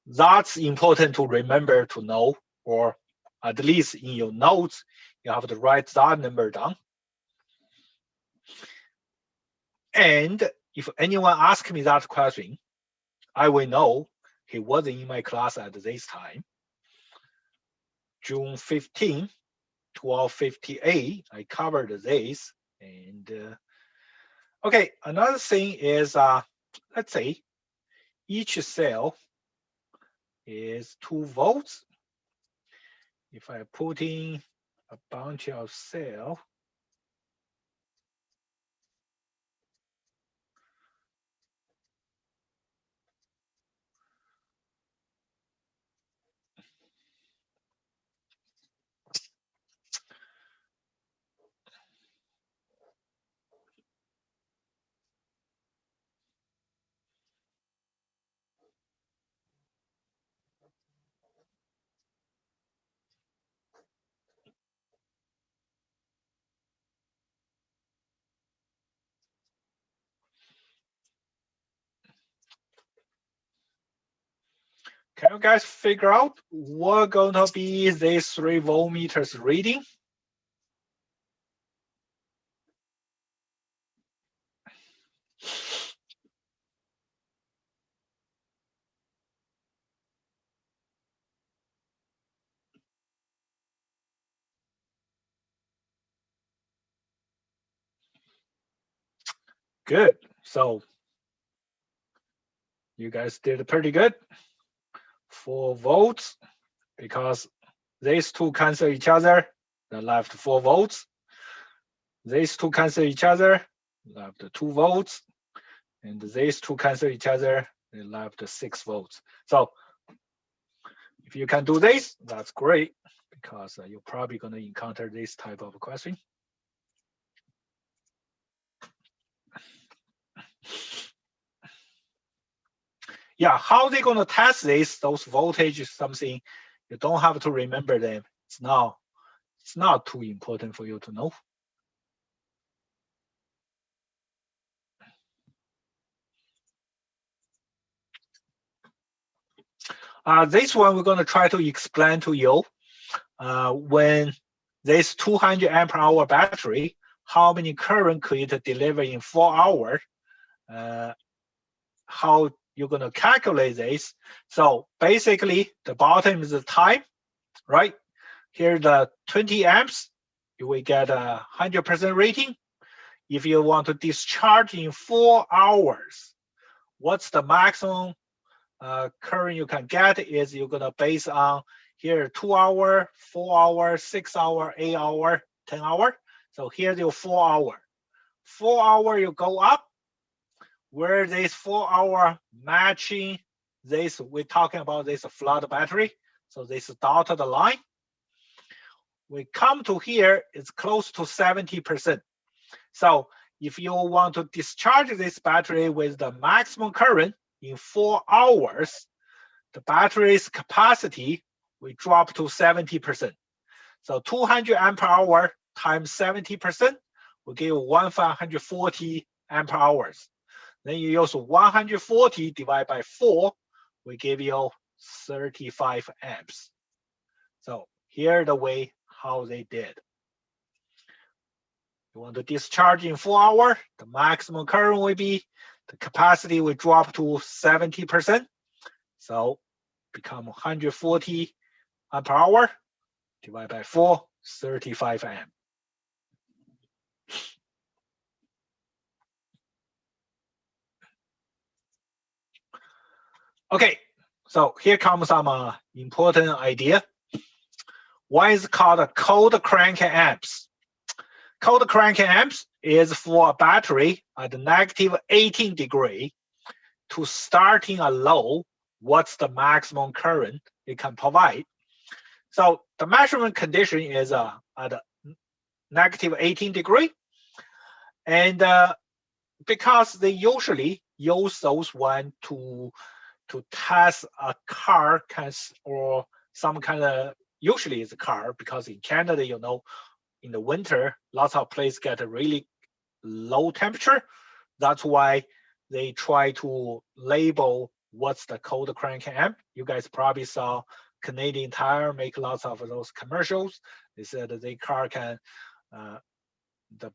that's important to remember to know, or at least in your notes, you have to write that number down. And if anyone asks me that question, I will know he wasn't in my class at this time. June 15, 1258, I covered this. And okay, another thing is, let's say each cell is 2 volts. If I put in a bunch of cells, can you guys figure out what going to be these 3 voltmeters reading? Good. So you guys did pretty good. 4 volts, because these two cancel each other, the left 4 volts. These two cancel each other, left 2 volts. And these two cancel each other, they left 6 volts. So if you can do this, that's great, because you're probably going to encounter this type of question. Yeah, how they going to test this? Those voltage is something you don't have to remember them. It's not too important for you to know. This one we're going to try to explain to you. When this 200 ampere hour battery, how many current could it deliver in 4 hours? How you're going to calculate this? So basically, the bottom is the time, right? Here the 20 amps, you will get a 100% rating. If you want to discharge in 4 hours, what's the maximum current you can get? Is you're going to base on here 2 hour, 4 hour, 6 hour, 8 hour, 10 hour. So here's your 4 hour. 4 hour you go up. where this 4-hour matching this, we're talking about this flood battery. So this dotted line. We come to here, it's close to 70%. So if you want to discharge this battery with the maximum current in 4 hours, the battery's capacity will drop to 70%. So 200 ampere hour times 70% will give 140 ampere hours. Then you use 140 divided by 4 will give you 35 amps. So here the way how they did. You want to discharge in 4 hours, the maximum current will be, the capacity will drop to 70%. So become 140 ampere hour, divided by 4, 35 amp. Okay, so here comes some important idea. One is called cold crank amps. Cold crank amps is for a battery at negative 18 degree to starting a low, what's the maximum current it can provide. So the measurement condition is at negative 18 degree. And because they usually use those one to test a car or some kind of, usually it's a car, because in Canada, you know, in the winter, lots of places get a really low temperature. That's why they try to label what's the cold crank amp. You guys probably saw Canadian Tire make lots of those commercials. They said that the car can, the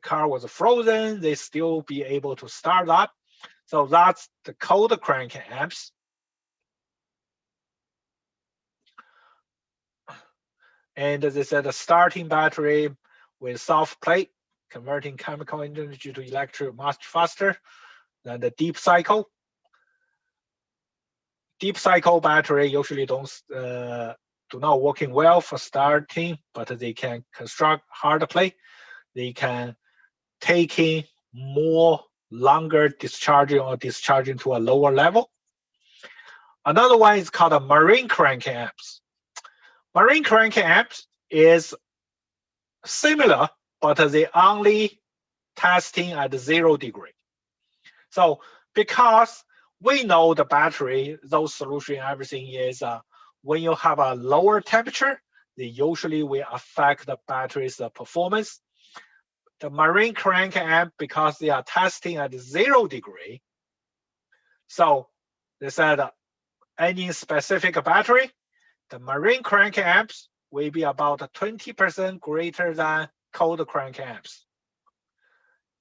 car was frozen, they still be able to start up. So that's the cold crank amps. And they said the starting battery with soft plate, converting chemical energy to electric much faster than the deep cycle. Deep cycle battery usually do not working well for starting, but they can construct hard plate. They can take in more longer discharging or discharging to a lower level. Another one is called a marine crank amps. Marine crank amps is similar, but they only testing at 0 degree. So because we know the battery, those solution, everything is when you have a lower temperature, they usually will affect the battery's performance. The marine crank amp, because they are testing at 0 degree, so they said any specific battery, the marine crank amps will be about 20% greater than cold crank amps.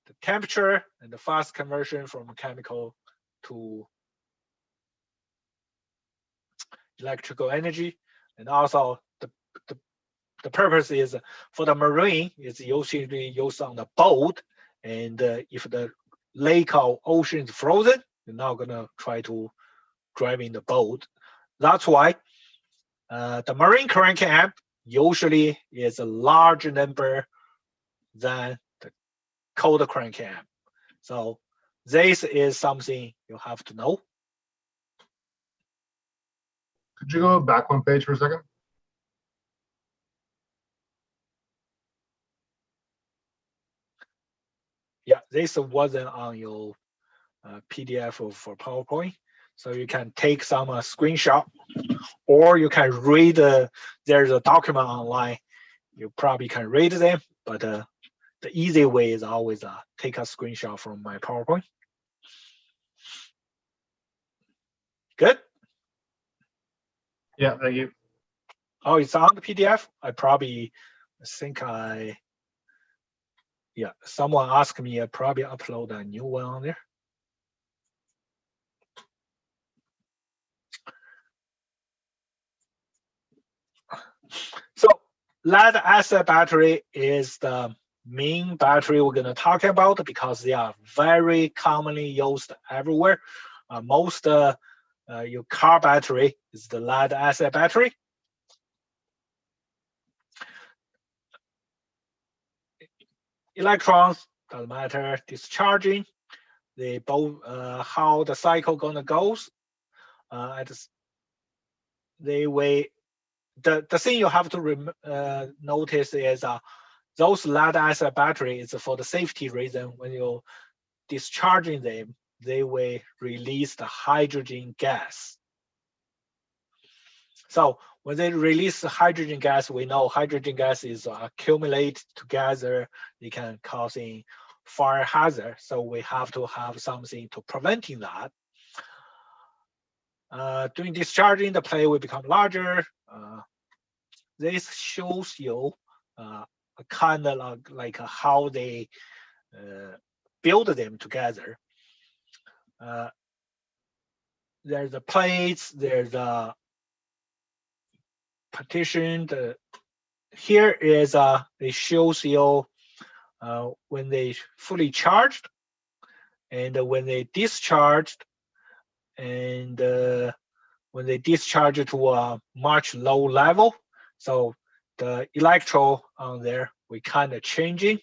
The temperature and the fast conversion from chemical to electrical energy, and also the purpose is for the marine is usually used on the boat, and if the lake or ocean is frozen, you're not gonna try to drive in the boat. That's why the marine crank amp usually is a larger number than the cold crank amp. So this is something you have to know. Could you go back one page for a second? Yeah, this wasn't on your PDF for PowerPoint. So you can take some screenshot, or you can read, there's a document online. You probably can read them, but the easy way is always take a screenshot from my PowerPoint. Good? Yeah, thank you. Oh, it's on the PDF? Yeah, someone asked me, I probably upload a new one on there. So lead acid battery is the main battery we're going to talk about because they are very commonly used everywhere. Most your car battery is the lead acid battery. Electrons, doesn't matter, discharging. they both how the cycle gonna goes. They weigh the thing you have to notice is those lead acid batteries for the safety reason when you discharging them, they will release the hydrogen gas. So when they release the hydrogen gas, we know hydrogen gas is accumulate together. They can cause a fire hazard. So we have to have something to preventing that. During discharging, the plate will become larger. This shows you kind of like how they build them together. There's the plates, there's a partition. Here is it shows you when they fully charged and when they discharged, and when they discharge to a much low level. So the electro on there, we kind of changing.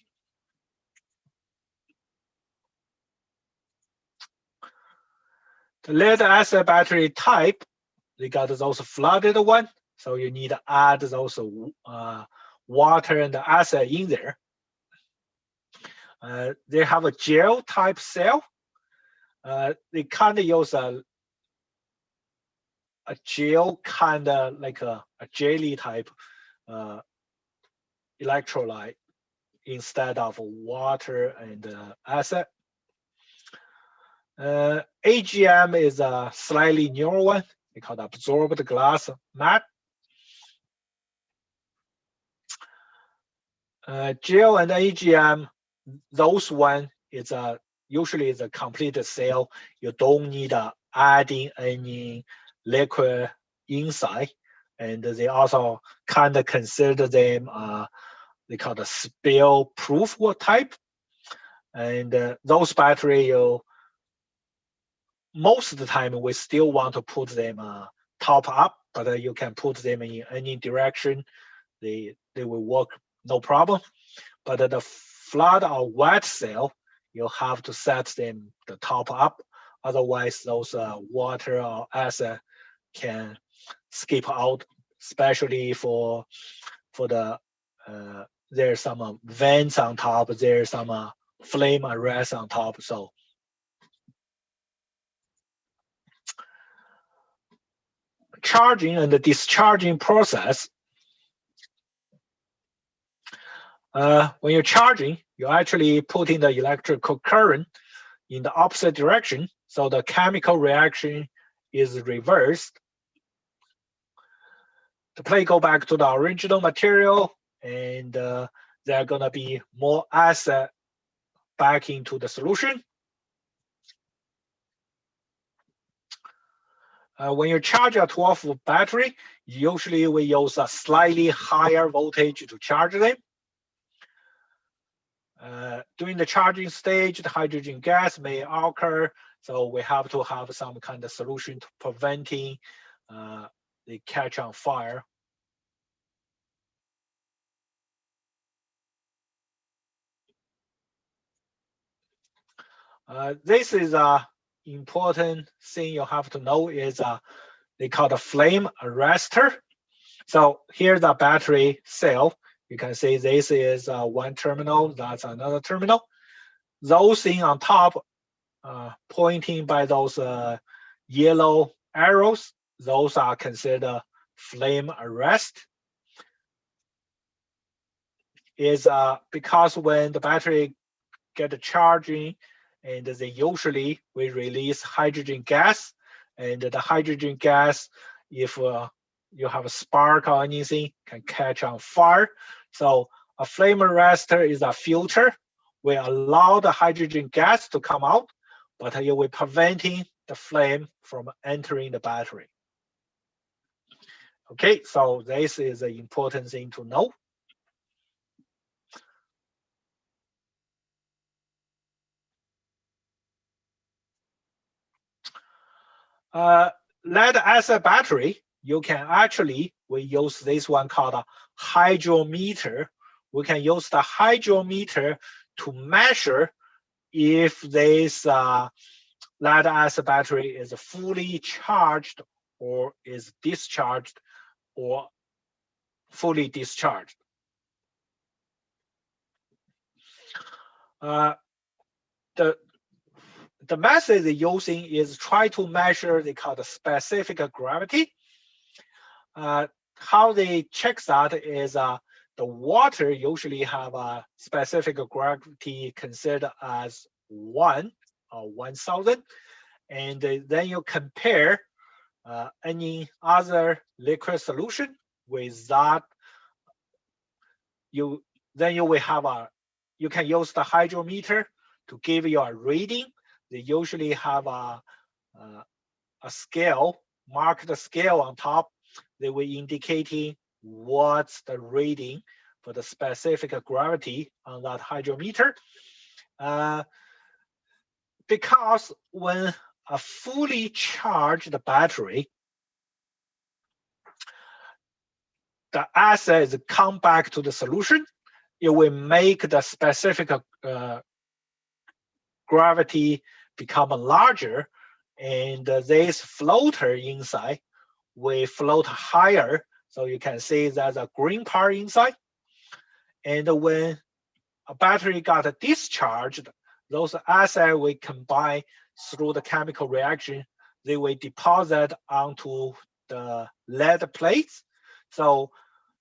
The lead acid battery type, they got those flooded one. So you need to add those water and acid in there. They have a gel type cell. They kind of use a gel, kind of like a jelly type electrolyte instead of water and acid. AGM is a slightly newer one. They call it absorbed glass mat. Gel and AGM, those one is usually is a completed cell. You don't need adding any liquid inside, and they also kind of consider them they call the spill proof type. And those battery, most of the time we still want to put them top up, but you can put them in any direction. They will work no problem. But the flood or wet cell, you have to set them the top up. Otherwise, those water or acid can skip out, especially for the there's some vents on top, there's some flame arrest on top. So charging and the discharging process. When you're charging, you're actually putting the electrical current in the opposite direction, so the chemical reaction is reversed. The plate go back to the original material, and there are gonna be more acid back into the solution. When you charge a 12-volt battery, usually we use a slightly higher voltage to charge them. During the charging stage, the hydrogen gas may occur, so we have to have some kind of solution to preventing they catch on fire. This is a important thing you have to know is they call the flame arrestor. So here's the battery cell. You can see this is one terminal, that's another terminal. Those things on top pointing by those yellow arrows, those are considered flame arrest. Is because when the battery get charging, and they usually will release hydrogen gas, and the hydrogen gas, if you have a spark or anything, can catch on fire. So a flame arrestor is a filter. We allow the hydrogen gas to come out, but you will preventing the flame from entering the battery. Okay, so this is an important thing to know. Lead acid battery, you can actually, we use this one called a hydrometer. We can use the hydrometer to measure if this lead acid battery is fully charged or is discharged or fully discharged. The method they're using is try to measure they call the specific gravity. How they check that is the water usually have a specific gravity considered as 1 or 1,000, and then you compare any other liquid solution with that. Then you will have you can use the hydrometer to give you a reading. They usually have a scale, marked scale on top. They will indicating what's the reading for the specific gravity on that hydrometer. Because when a fully charged battery, the acid come back to the solution, it will make the specific gravity become larger, and this floater inside will float higher. So you can see there's a green part inside. And when a battery got discharged, those acids will combine through the chemical reaction. They will deposit onto the lead plates. So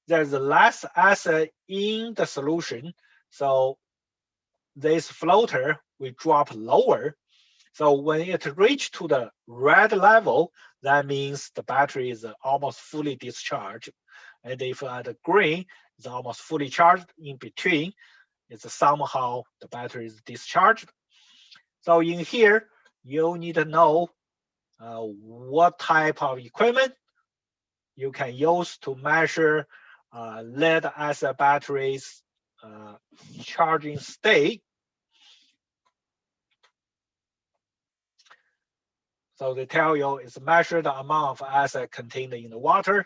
there's less acid in the solution. So this floater will drop lower. So when it reaches to the red level, that means the battery is almost fully discharged. And if at the green, it's almost fully charged. In between, it's somehow the battery is discharged. So in here, you need to know what type of equipment you can use to measure lead acid batteries charging state. So they tell you it's measure the amount of acid contained in the water.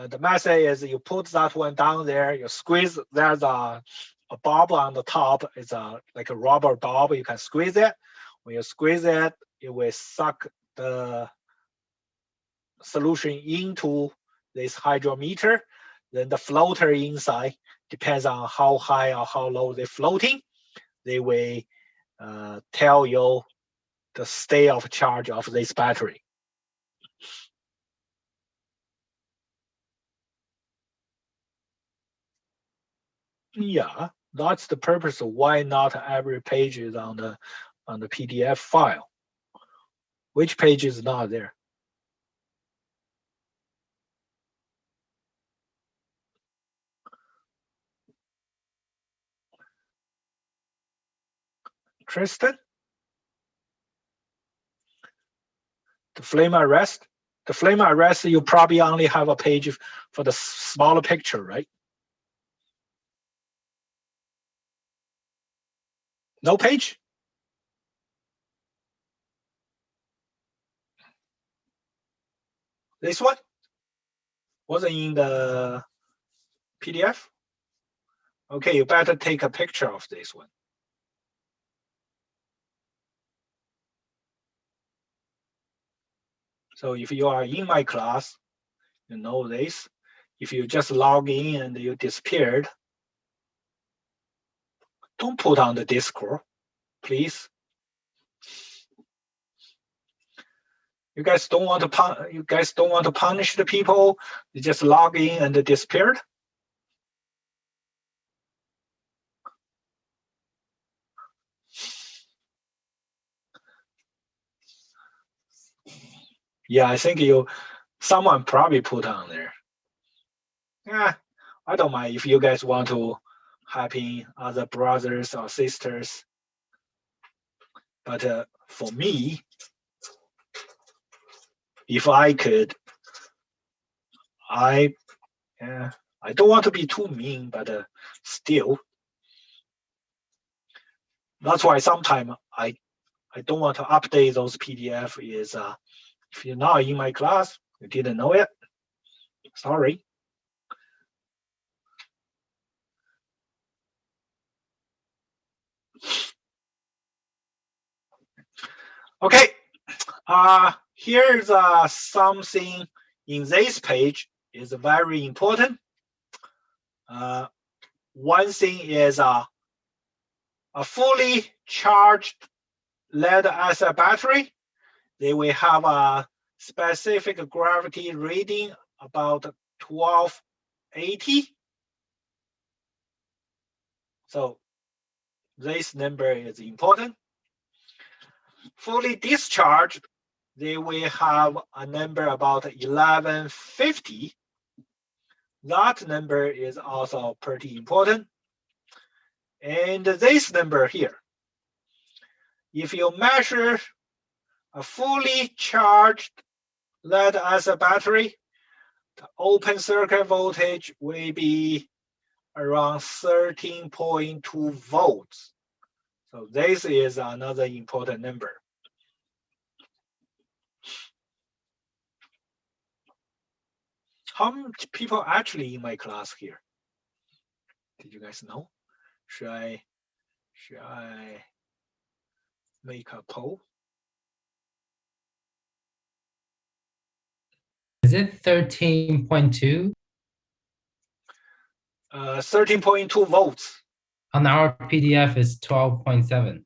The method is you put that one down there, you squeeze, there's a bulb on the top, it's like a rubber bulb, you can squeeze it. When you squeeze it, it will suck the solution into this hydrometer. Then the floater inside, depends on how high or how low they're floating, they will tell you the state of charge of this battery. Yeah, that's the purpose of why not every page is on the PDF file. Which page is not there? Tristan? The flame arrest? The flame arrest, you probably only have a page for the smaller picture, right? No page? This one? Wasn't in the PDF? Okay, you better take a picture of this one. So if you are in my class, you know this. If you just log in and you disappeared, don't put on the Discord, please. You guys don't want to punish the people. You just log in and disappeared. Yeah, I think someone probably put on there. Yeah, I don't mind if you guys want to happy other brothers or sisters. But for me, if I could, I don't want to be too mean, but still, that's why sometimes I don't want to update those PDF. Is if you're not in my class, you didn't know it. Sorry. Okay, here's something in this page is very important. One thing is a fully charged lead acid battery. They will have a specific gravity reading about 1280. So this number is important. Fully discharged, they will have a number about 1150. That number is also pretty important. And this number here, if you measure a fully charged lead acid battery, the open circuit voltage will be around 13.2 volts. So this is another important number. How much people actually in my class here? Did you guys know? Should I make a poll? Is it 13.2? 13.2 volts. On our PDF is 12.7.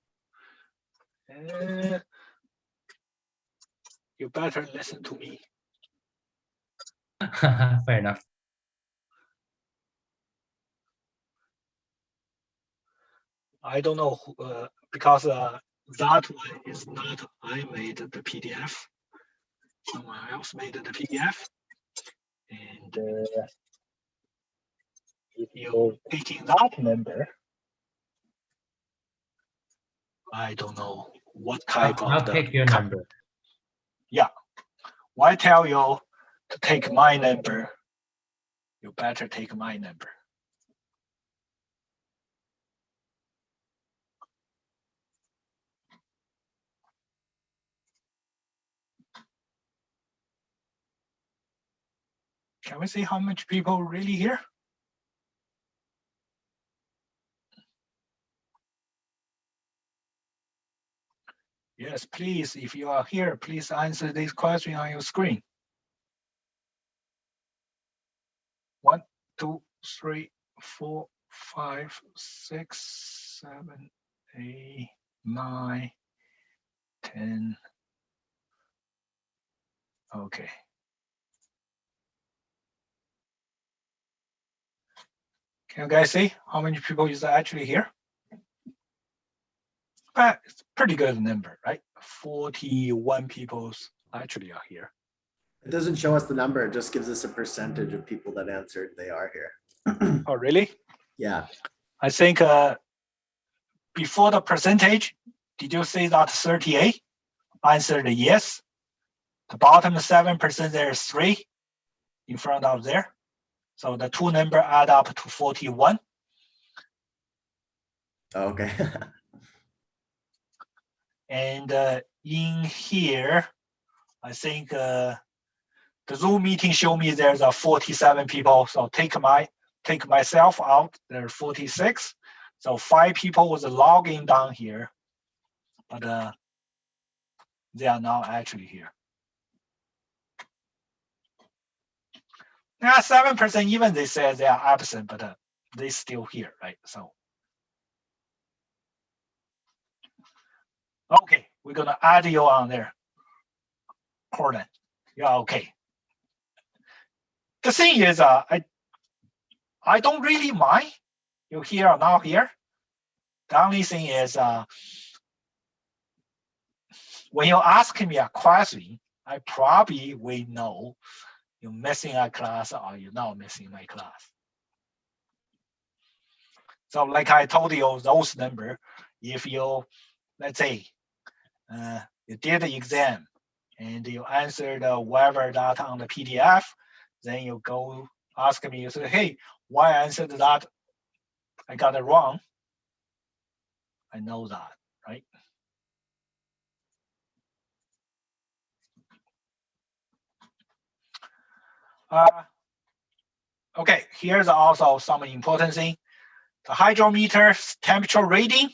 You better listen to me. Fair enough. I don't know because that one is not I made the PDF. Someone else made the PDF. And if you're taking that number, I don't know what type I'll of the. take your number. Yeah. Why tell you to take my number? You better take my number. Can we see how much people really here? Yes, please, if you are here, please answer this question on your screen. 1, 2, 3, 4, 5, 6, 7, 8, 9, 10. Okay. Can you guys see how many people is actually here? It's a pretty good number, right? 41 people actually are here. It doesn't show us the number. It just gives us a percentage of people that answered they are here. Oh, really? Yeah. I think before the percentage, did you see that 38 answered yes? The bottom 7%, there's 3 in front of there. So the two number add up to 41. Okay. And in here, I think the Zoom meeting showed me there's 47 people. So take myself out, there's 46. So 5 people was logging down here, but they are now actually here. Yeah, 7% even they say they are absent, but they still here, right? So okay, we're gonna add you on there. Gordon, yeah, okay. The thing is, I don't really mind you here or not here. The only thing is, when you ask me a question, I probably will know you're missing a class or you're not missing my class. So like I told you, those number, if you, let's say, you did the exam and you answered whatever that on the PDF, then you go ask me, you say, hey, why I answered that? I got it wrong. I know that, right? Okay, here's also some important thing. The hydrometer's temperature reading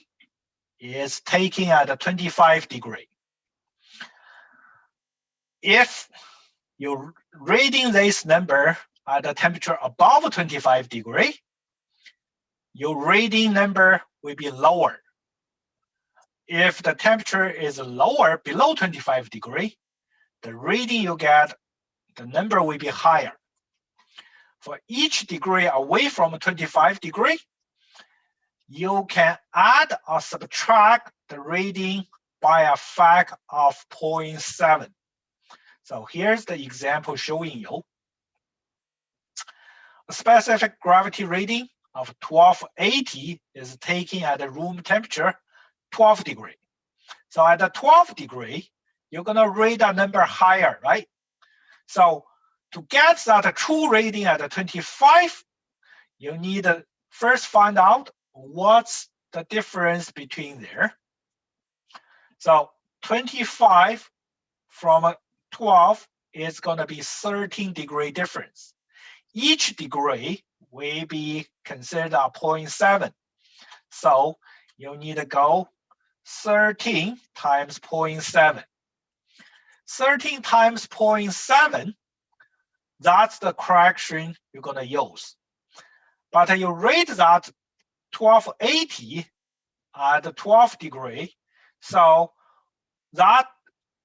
is taken at 25 degrees. if you're reading this number at a temperature above 25 degrees, your reading number will be lower. If the temperature is lower, below 25 degrees, the reading you get, the number will be higher. For each degree away from 25 degrees, you can add or subtract the reading by a factor of 0.7. So here's the example showing you. A specific gravity reading of 1280 is taken at the room temperature 12 degrees. So at the 12 degree, you're gonna read a number higher, right? So to get that true reading at the 25, you need to first find out what's the difference between there. So 25 from 12 is gonna be 13-degree difference. Each degree will be considered a 0.7. So you need to go 13 times 0.7. 13 times 0.7, that's the correction you're going to use. But you read that 1280 at 12 degree, so that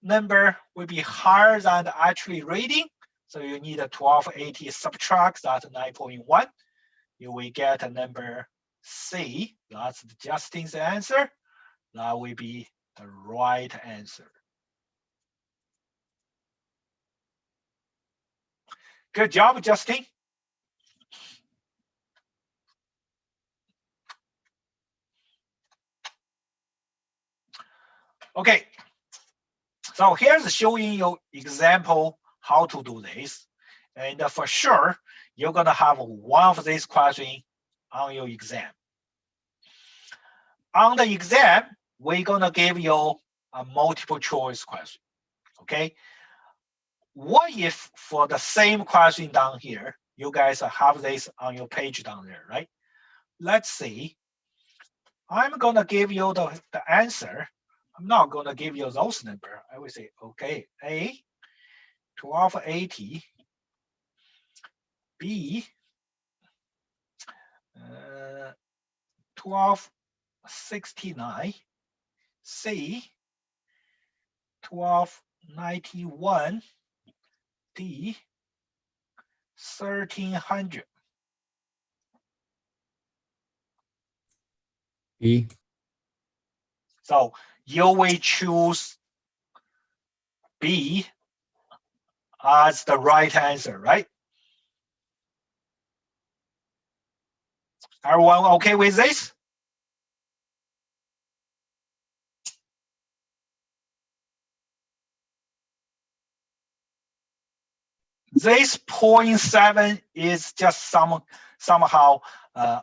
number will be higher than the actual reading. So you need a 1280 subtract that 9.1. You will get a number C. That's Justin's answer. That will be the right answer. Good job, Justin. Okay, so here's showing you example how to do this. And for sure, you're gonna have one of these questions on your exam. On the exam, we're gonna give you a multiple choice question, okay? What if for the same question down here, you guys have this on your page down there, right? Let's see. I'm gonna give you the answer. I'm not gonna give you those numbers. I will say, okay, A, 1280, B, 1269, C, 1291, D, 1300. B. So you will choose B as the right answer, right? Everyone okay with this? This 0.7 is just somehow a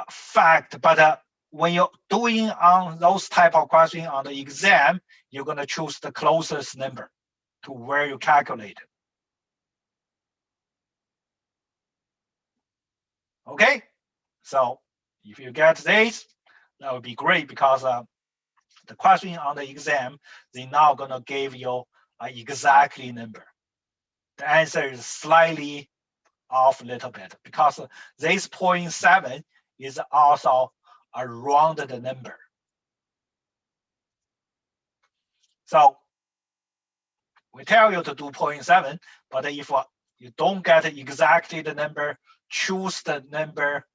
fact, but when you're doing on those type of questions on the exam, you're gonna choose the closest number to where you calculate it. Okay, so if you get this, that would be great because the question on the exam, they're now gonna give you an exactly number. The answer is slightly off a little bit because this 0.7 is also a rounded number. So we tell you to do 0.7, but if you don't get exactly the number, choose the number,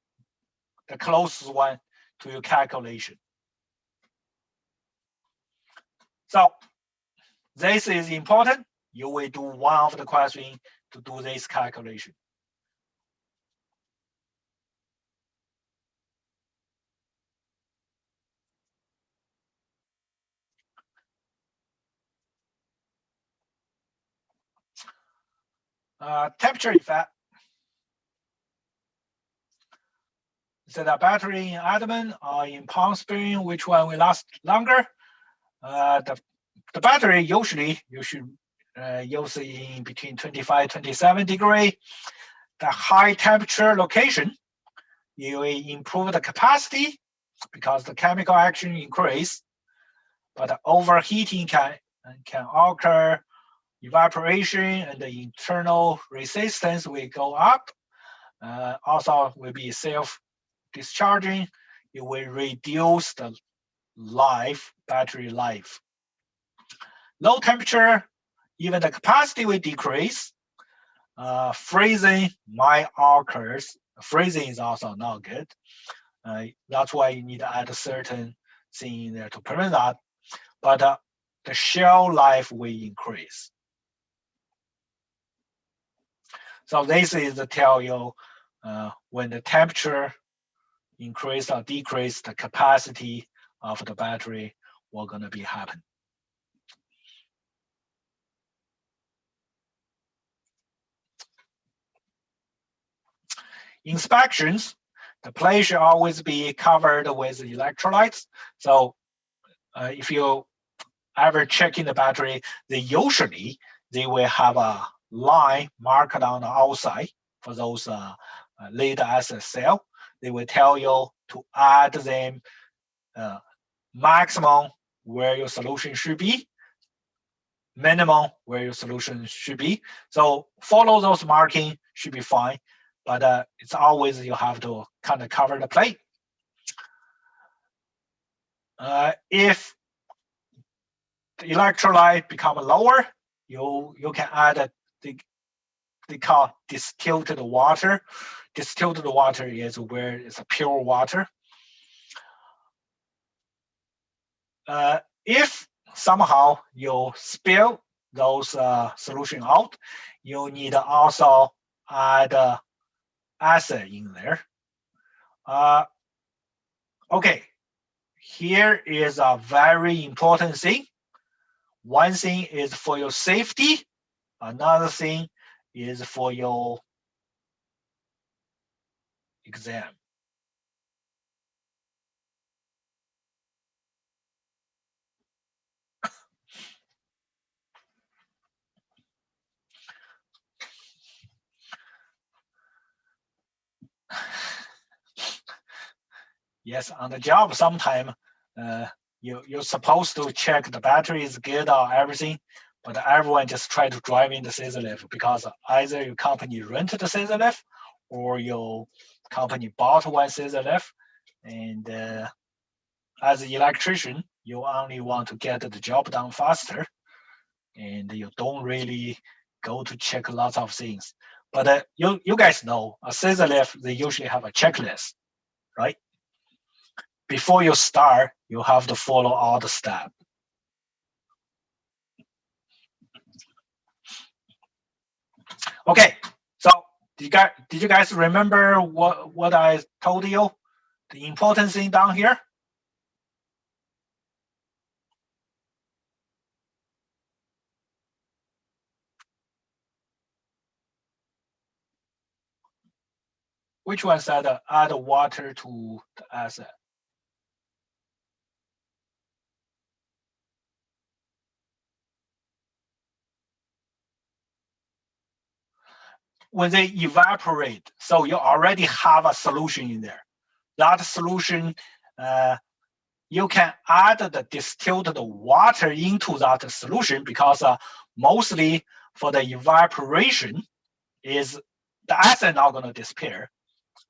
the closest one to your calculation. So this is important. You will do one of the questions to do this calculation. Temperature effect. Is it a battery in adamant or in palm spring? Which one will last longer? The battery usually you should use it in between 25, 27 degrees. The high temperature location, you will improve the capacity because the chemical action increase, but overheating can and can occur evaporation and the internal resistance will go up. Also will be self-discharging. It will reduce the battery life. Low temperature, even the capacity will decrease. Freezing might occur. Freezing is also not good. That's why you need to add a certain thing in there to prevent that. But the shell life will increase. So this is to tell you when the temperature increase or decrease, the capacity of the battery will gonna be happen. Inspections, the plate should always be covered with electrolytes. So if you ever check in the battery, they will have a line marked on the outside for those lead acid cell. They will tell you to add them maximum where your solution should be, minimum where your solution should be. So follow those marking should be fine, but it's always you have to kind of cover the plate. If the electrolyte become lower, you can add they call distilled water. Distilled water is where it's a pure water. If somehow you spill those solution out, you need to also add acid in there. Okay, here is a very important thing. One thing is for your safety, another thing is for your exam. Yes, on the job, sometime you're supposed to check the battery is good or everything, but everyone just try to drive in the scissor lift because either your company rented the scissor lift or your company bought one scissor lift. And as an electrician, you only want to get the job done faster, and you don't really go to check lots of things. But you guys know a scissor lift, they usually have a checklist, right? Before you start, you have to follow all the steps. Okay, so did you guys remember what I told you? The important thing down here? Which one said add water to the acid? When they evaporate, so you already have a solution in there. That solution, you can add the distilled water into that solution because mostly for the evaporation is the acid not going to disappear,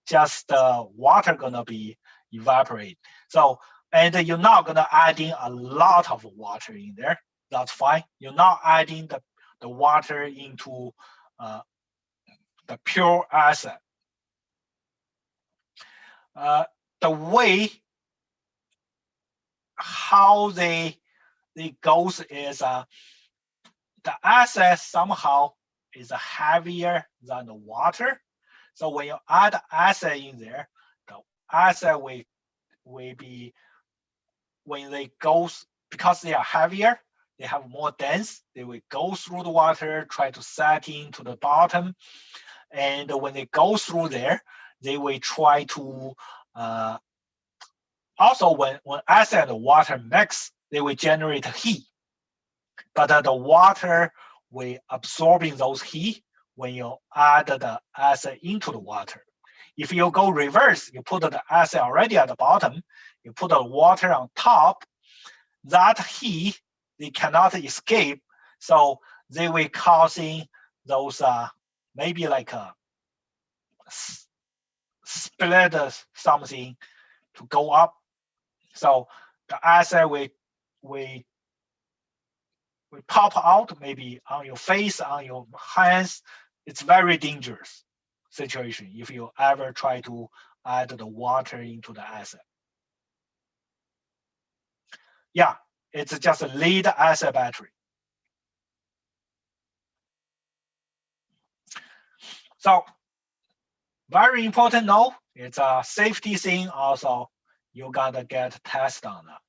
just the water going to be evaporate. So, and you're not going to add in a lot of water in there. That's fine. You're not adding the water into the pure acid. The way how they goes is the acid somehow is heavier than the water. So when you add acid in there, the acid will be, when they go, because they are heavier, they have more dense, they will go through the water, try to set into the bottom. And when they go through there, they will try to, also when acid and water mix, they will generate heat. But the water will absorbing those heat when you add the acid into the water. If you go reverse, you put the acid already at the bottom, you put the water on top, that heat they cannot escape. So they will causing those maybe like a split something to go up. So the acid will pop out maybe on your face, on your hands. It's very dangerous situation if you ever try to add the water into the acid. Yeah, it's just a lead acid battery. So very important note, it's a safety thing also. You gotta get test on that.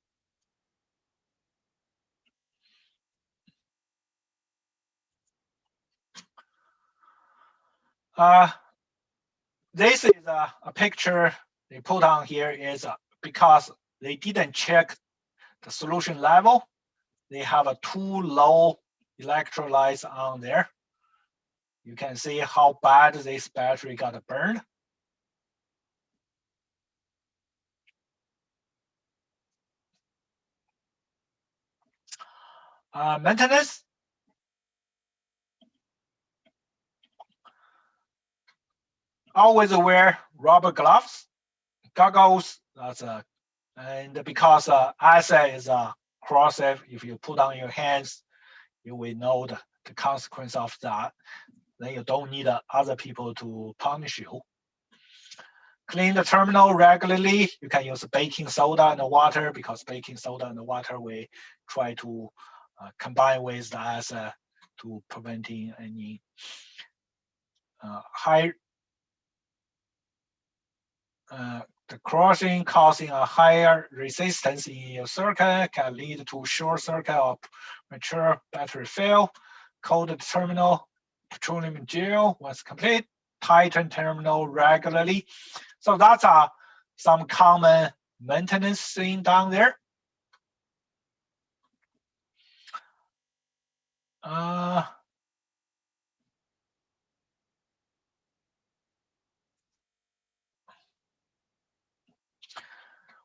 This is a picture they put on here is because they didn't check the solution level. They have a too low electrolytes on there. You can see how bad this battery got burned. Maintenance. Always wear rubber gloves, goggles. And because acid is corrosive, if you put on your hands, you will know the consequence of that. Then you don't need other people to punish you. Clean the terminal regularly. You can use baking soda and water because baking soda and water will try to combine with the acid to preventing any the corrosion causing a higher resistance in your circuit can lead to short circuit or mature battery fail. Coat the terminal petroleum gel once complete. Tighten terminal regularly. So that's some common maintenance thing down there.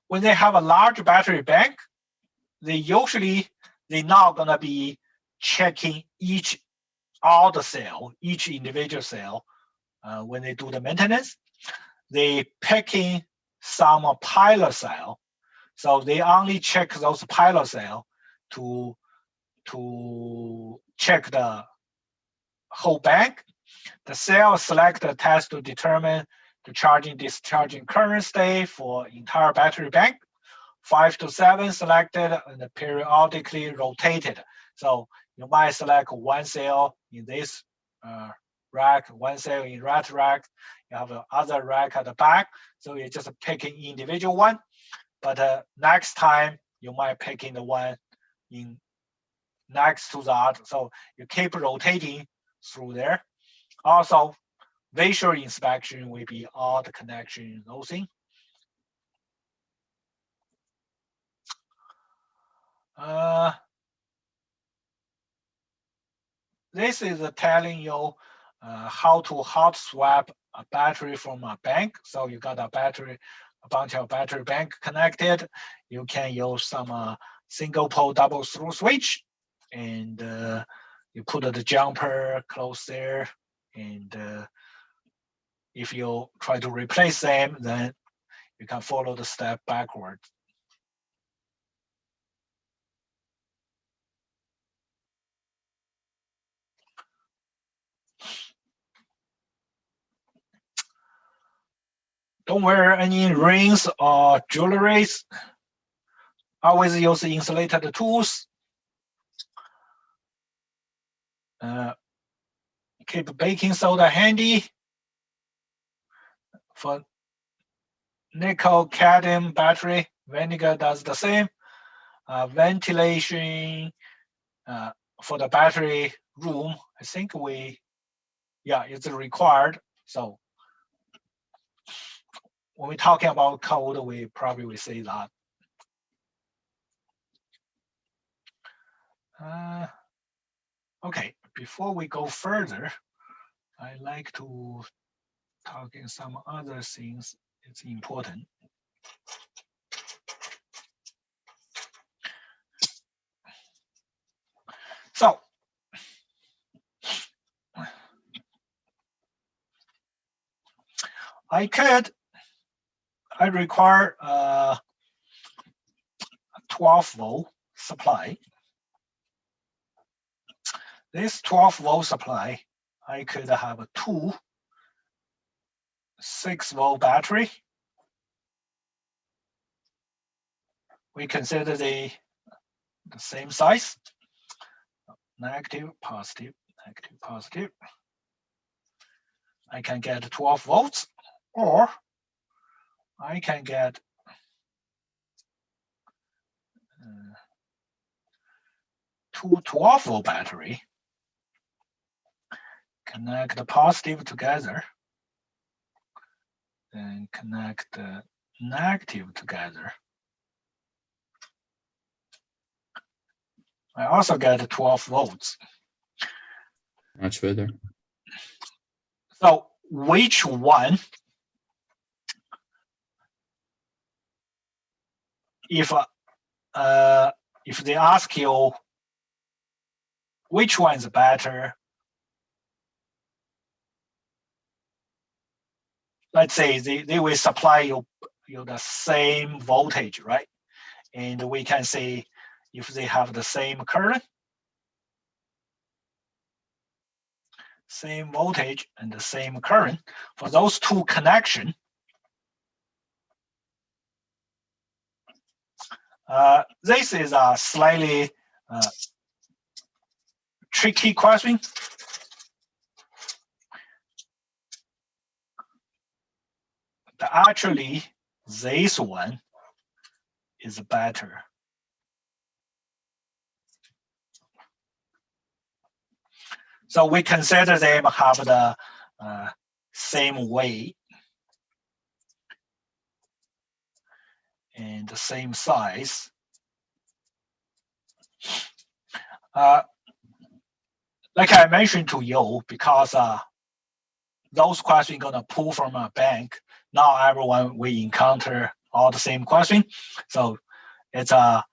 When they have a large battery bank, they're not gonna be checking all the cell, each individual cell when they do the maintenance. They picking some pilot cell. So they only check those pilot cell to check the whole bank. The cell selector test to determine the charging discharging current state for entire battery bank. 5 to 7 selected and periodically rotated. So you might select one cell in this rack, one cell in that rack. You have another rack at the back. So you're just picking individual one. But next time you might pick in the one in next to that. So you keep rotating through there. Also, visual inspection will be all the connection, those things. This is telling you how to hot swap a battery from a bank. So you got a bunch of battery bank connected. You can use some single pole double through switch, and you put the jumper close there. And if you try to replace them, then you can follow the step backwards. Don't wear any rings or jewelries. Always use insulated tools. Keep baking soda handy. For nickel cadmium battery, vinegar does the same. Ventilation for the battery room, I think it's required. So when we're talking about code, we probably will say that. Okay, before we go further, I like to talk in some other things. It's important. I require 12-volt supply. This 12-volt supply, I could have two 6-volt battery. We consider the same size, negative, positive, negative, positive. I can get 12 volts, or I can get two 12-volt battery, connect the positive together, and connect the negative together. I also get 12 volts. Much better. So which one, if they ask you which one is better, let's say they will supply you the same voltage, right? And we can say if they have the same current, same voltage and the same current, for those two connection, this is a slightly tricky question. Actually, this one is better. So we consider them have the same weight and the same size. Like I mentioned to you, because those questions gonna pull from a bank, not everyone will encounter all the same question. So it's a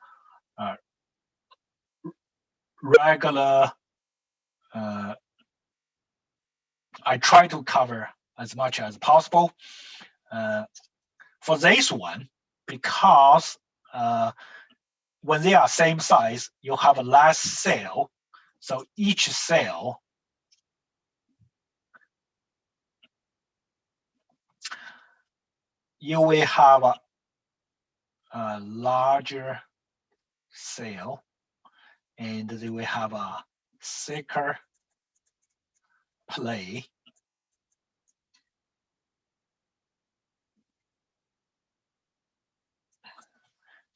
regular, I try to cover as much as possible. For this one, because when they are same size, you have a less cell. So each cell you will have a larger cell, and they will have a thicker plate.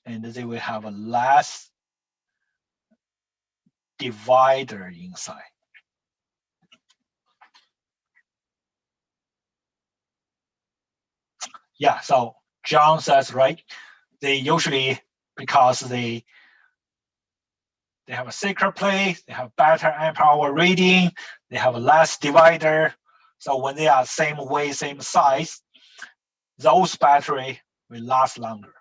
And they will have a less divider inside. Yeah, so John says, right, they usually, because they have a thicker plate, they have better amp hour rating, they have a less divider. So when they are same weight, same size, those battery will last longer.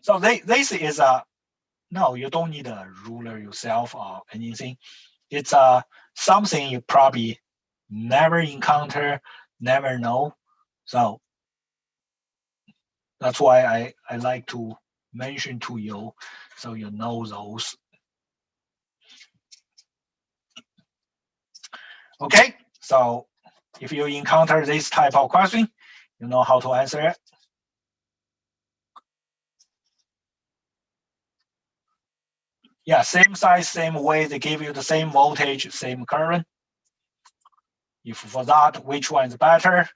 So this is no, you don't need a ruler yourself or anything. It's something you probably never encounter, never know. So that's why I like to mention to you, so you know those. Okay, so if you encounter this type of question, you know how to answer it. Yeah, same size, same weight, they give you the same voltage, same current. If for that, which one is better?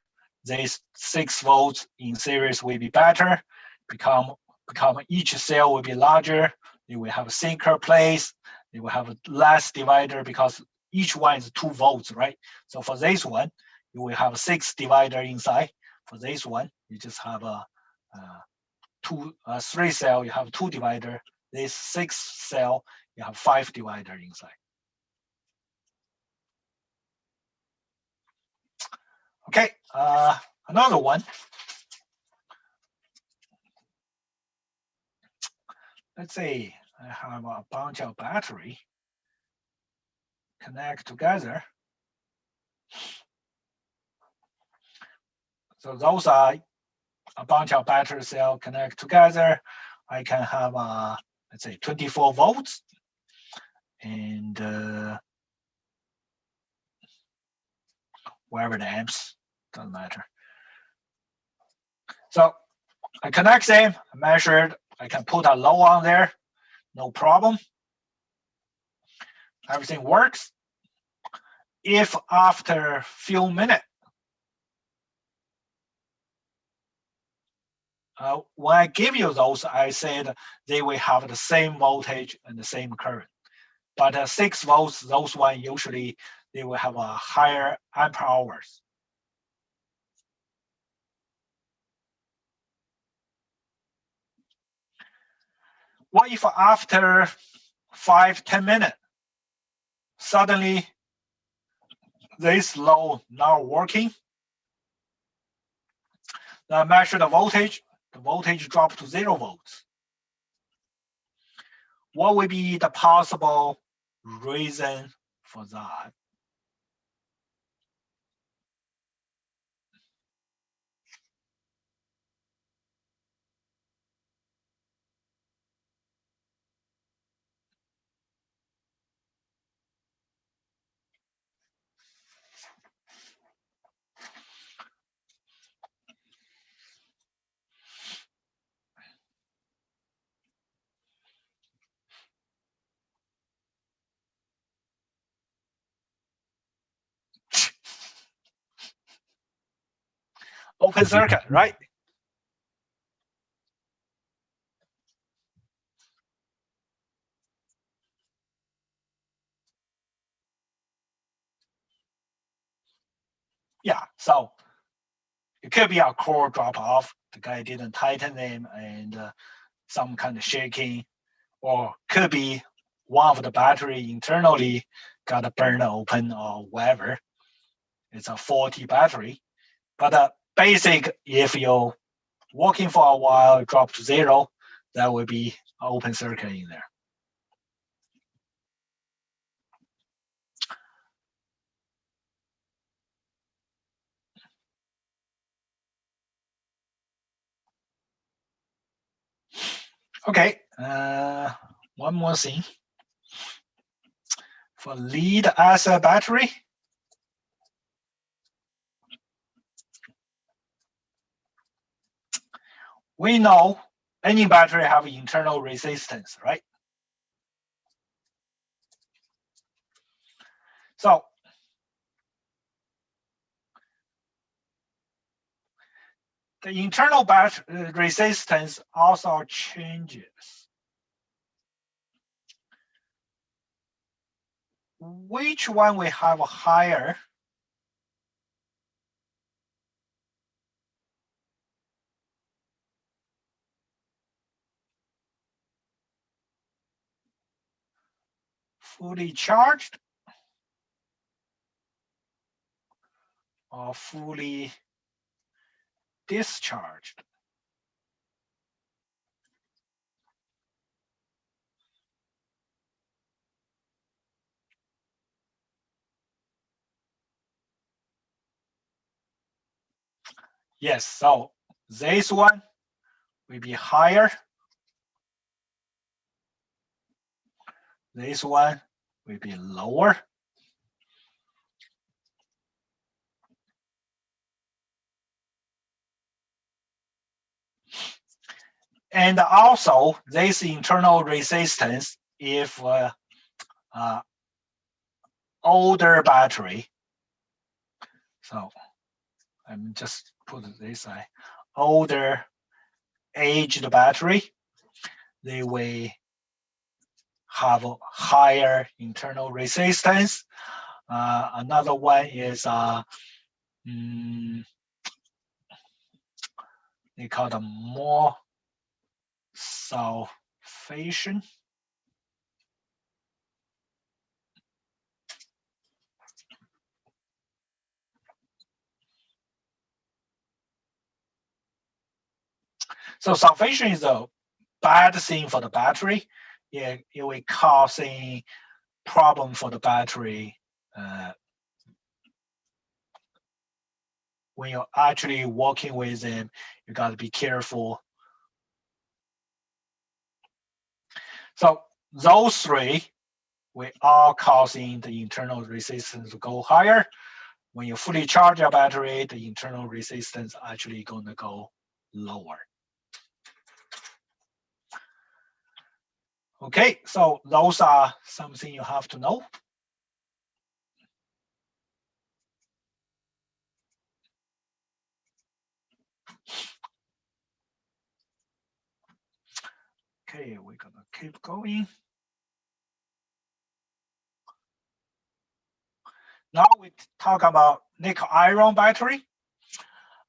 This 6 volts in series will be better, become each cell will be larger, they will have a thicker place, they will have a less divider because each one is 2 volts, right? So for this one, you will have 6 divider inside. For this one, you just have a 3 cell, you have 2 divider. This 6 cell, you have 5 divider inside. Okay, another one. Let's say I have a bunch of battery. connect together. So those are a bunch of battery cell connect together. I can have let's say 24 volts and wherever the amps, doesn't matter. So I connect them, I measured, I can put a low on there, no problem. Everything works. If after few minutes, when I give you those, I said they will have the same voltage and the same current. But 6 volts, those one usually they will have a higher ampere hours. What if after 5-10 minutes, suddenly this load not working? Then I measure the voltage dropped to 0 volts. What would be the possible reason for that? Open circuit, right? Yeah, so it could be a core drop off. The guy didn't tighten them and some kind of shaking, or could be one of the battery internally got a burn open or whatever. It's a faulty battery. But basic, if you're working for a while, drop to 0, that would be an open circuit in there. Okay, one more thing. For lead acid battery, we know any battery have internal resistance, right? So the internal battery resistance also changes. Which one will have a higher? Fully charged or fully discharged? Yes, so this one will be higher. This one will be lower. And also this internal resistance, if older battery, so I'm just put it this way, older aged battery, they will have a higher internal resistance. Another one is they call them more sulfation. So sulfation is a bad thing for the battery. It will causing problem for the battery when you're actually working with them. You got to be careful. So those three, we are causing the internal resistance to go higher. When you fully charge your battery, the internal resistance actually going to go lower. Okay, so those are something you have to know. Okay, we're gonna keep going. Now we talk about nickel iron battery.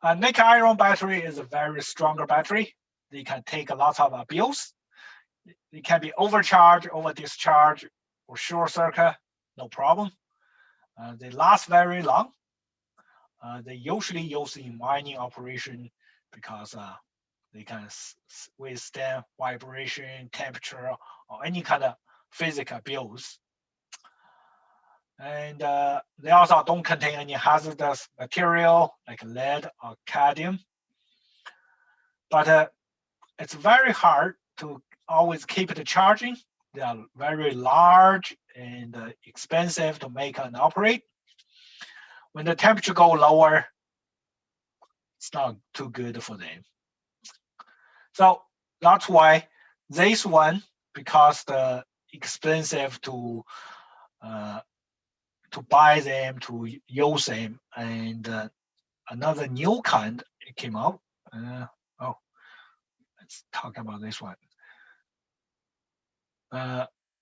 A nickel iron battery is a very stronger battery. They can take a lot of abuse. It can be overcharged, over discharge, or short circuit, no problem. They last very long. They usually use in mining operation because they can withstand vibration, temperature, or any kind of physical abuse. And they also don't contain any hazardous material like lead or cadmium. But it's very hard to always keep the charging. They are very large and expensive to make and operate. When the temperature go lower, it's not too good for them. So that's why this one, because the expensive to buy them, to use them, and another new kind it came out. Let's talk about this one.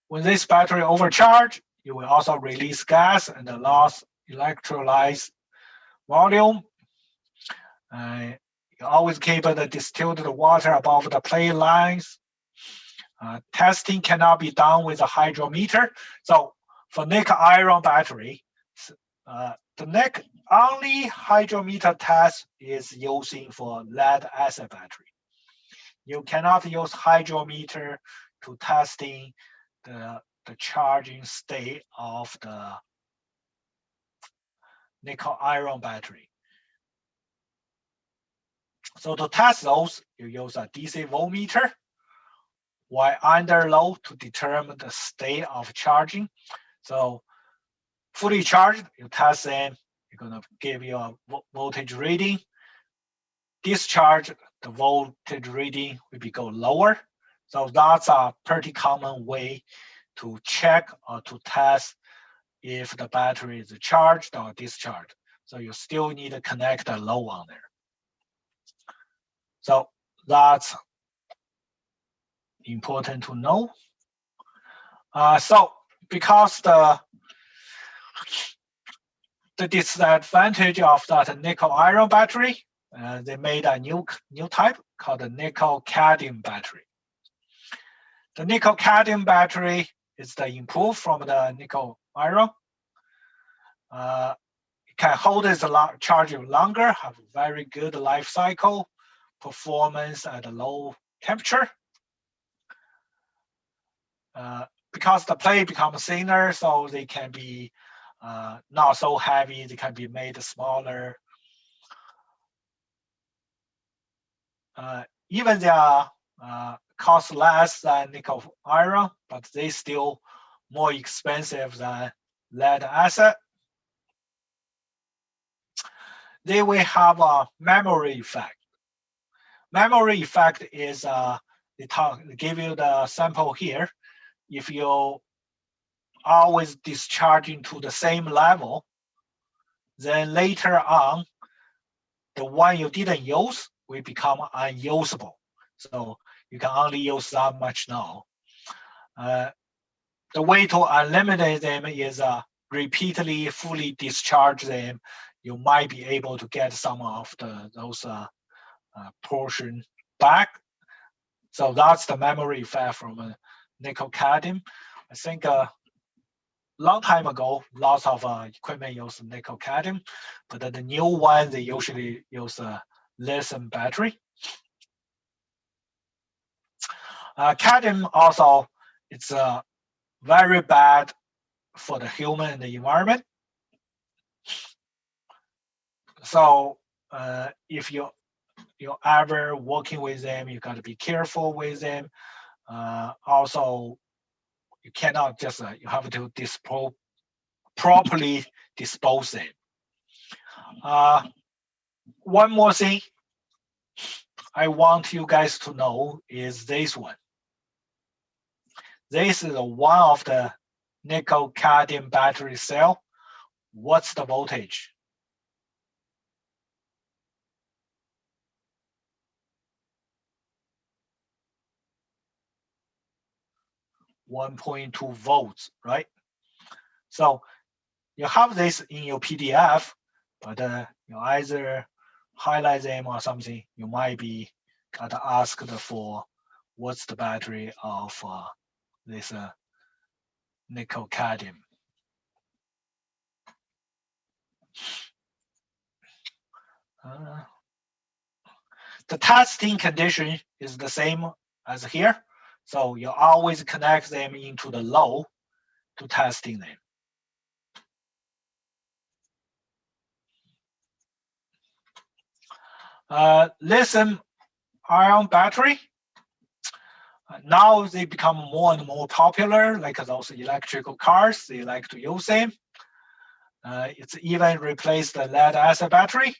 When this battery overcharge, you will also release gas and loss electrolyte volume. You always keep the distilled water above the plate lines. Testing cannot be done with a hydrometer. So for nickel iron battery, the only hydrometer test is using for lead acid battery. You cannot use hydrometer to testing the charging state of the nickel iron battery. So to test those, you use a DC voltmeter while under load to determine the state of charging. So fully charged, you test them, you're gonna give you a voltage reading. Discharge, the voltage reading will go lower. So that's a pretty common way to check or to test if the battery is charged or discharged. So you still need to connect a load on there. So that's important to know. So because the disadvantage of that nickel iron battery, they made a new type called the nickel cadmium battery. The nickel cadmium battery is the improved from the nickel iron. It can hold its charge longer, have very good life cycle, performance at a low temperature. Because the plate becomes thinner, so they can be not so heavy, they can be made smaller. Even they are cost less than nickel iron, but they still more expensive than lead acid. They will have a memory effect. Memory effect is they give you the sample here. If you always discharging to the same level, then later on, the one you didn't use will become unusable. So you can only use that much now. The way to eliminate them is repeatedly fully discharge them. You might be able to get some of those portion back. So that's the memory effect from nickel cadmium. I think long time ago, lots of equipment use nickel cadmium, but the new one, they usually use a lithium battery. Cadmium also, it's very bad for the human and the environment. So if you're ever working with them, you got to be careful with them. Also, you cannot just you have to properly dispose them. One more thing I want you guys to know is this one. This is one of the nickel cadmium battery cell. What's the voltage? .2 volts, right? So you have this in your PDF, but you either highlight them or something. You might be got asked for what's the battery of this nickel cadmium. The testing condition is the same as here. So you always connect them into the load to testing them. Lithium ion battery. Now they become more and more popular, like those electrical cars, they like to use them. It's even replaced the lead acid battery.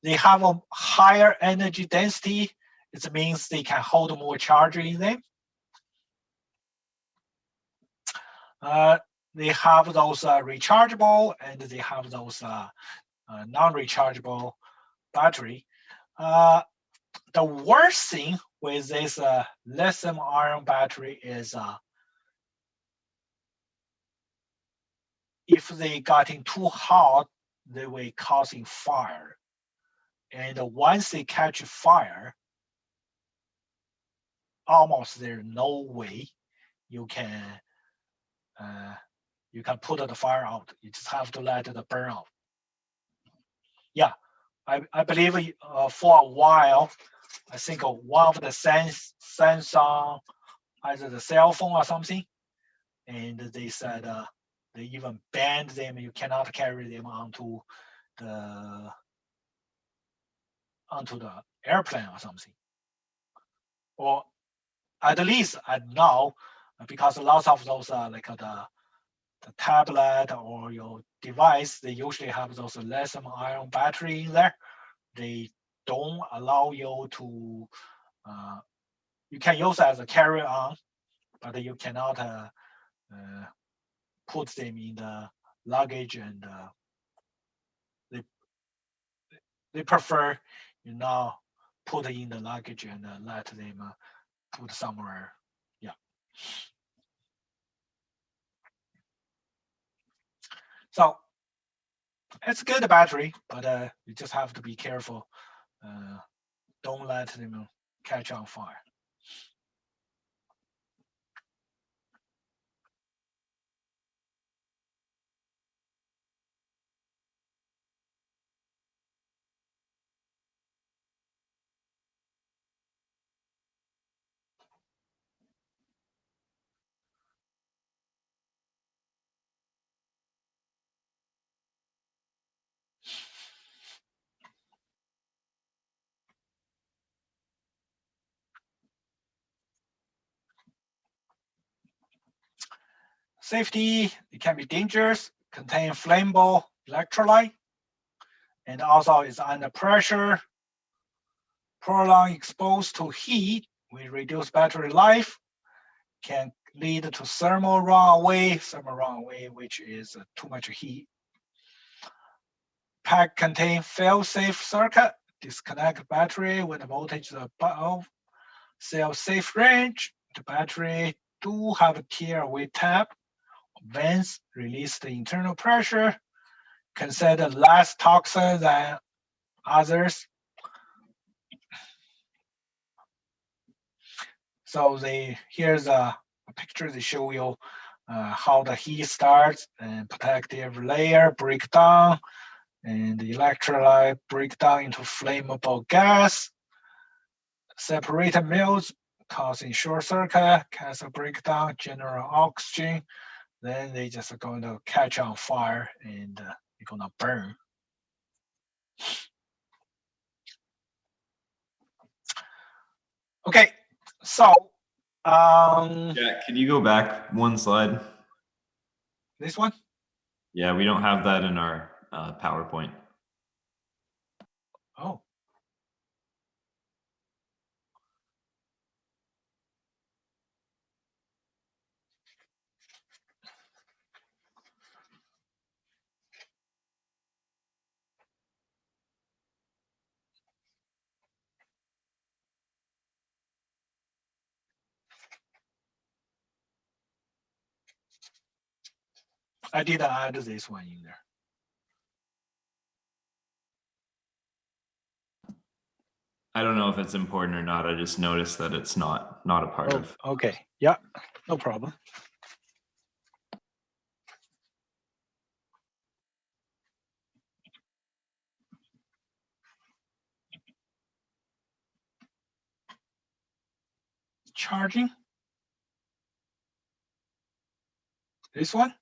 They have a higher energy density. It means they can hold more charge in them. They have those rechargeable and they have those non-rechargeable battery. The worst thing with this lithium ion battery is if they getting too hot, they will causing fire. And once they catch fire, almost there's no way you can put the fire out. You just have to let it burn out. Yeah, I believe for a while, I think one of the Samsung, either the cell phone or something, and they said they even banned them. You cannot carry them onto the airplane or something. Or at least now, because lots of those like the tablet or your device, they usually have those lithium ion battery in there. They don't allow you to, you can use it as a carry-on, but you cannot put them in the luggage, and they prefer you now put it in the luggage and let them put somewhere. Yeah. So it's a good battery, but you just have to be careful. Don't let them catch on fire. Safety, it can be dangerous, contain flammable electrolyte, and also is under pressure. Prolonged exposed to heat will reduce battery life, can lead to thermal runaway, which is too much heat. Pack contain fail-safe circuit, disconnect battery when the voltage is above cell safe range. The battery do have a tear-away tab. Vents release the internal pressure, considered less toxic than others. So here's a picture. They show you how the heat starts and protective layer break down, and the electrolyte break down into flammable gas. Separator melts, causing short circuit, cathode breakdown, general oxygen then they just going to catch on fire and they're gonna burn. Okay, so Yeah, can you go back one slide? this one. Yeah, we don't have that in our PowerPoint. Oh, I did add this one in there. I don't know if it's important or not. I just noticed that it's not a part Oh, of. okay, yeah, no problem. Charging. This one.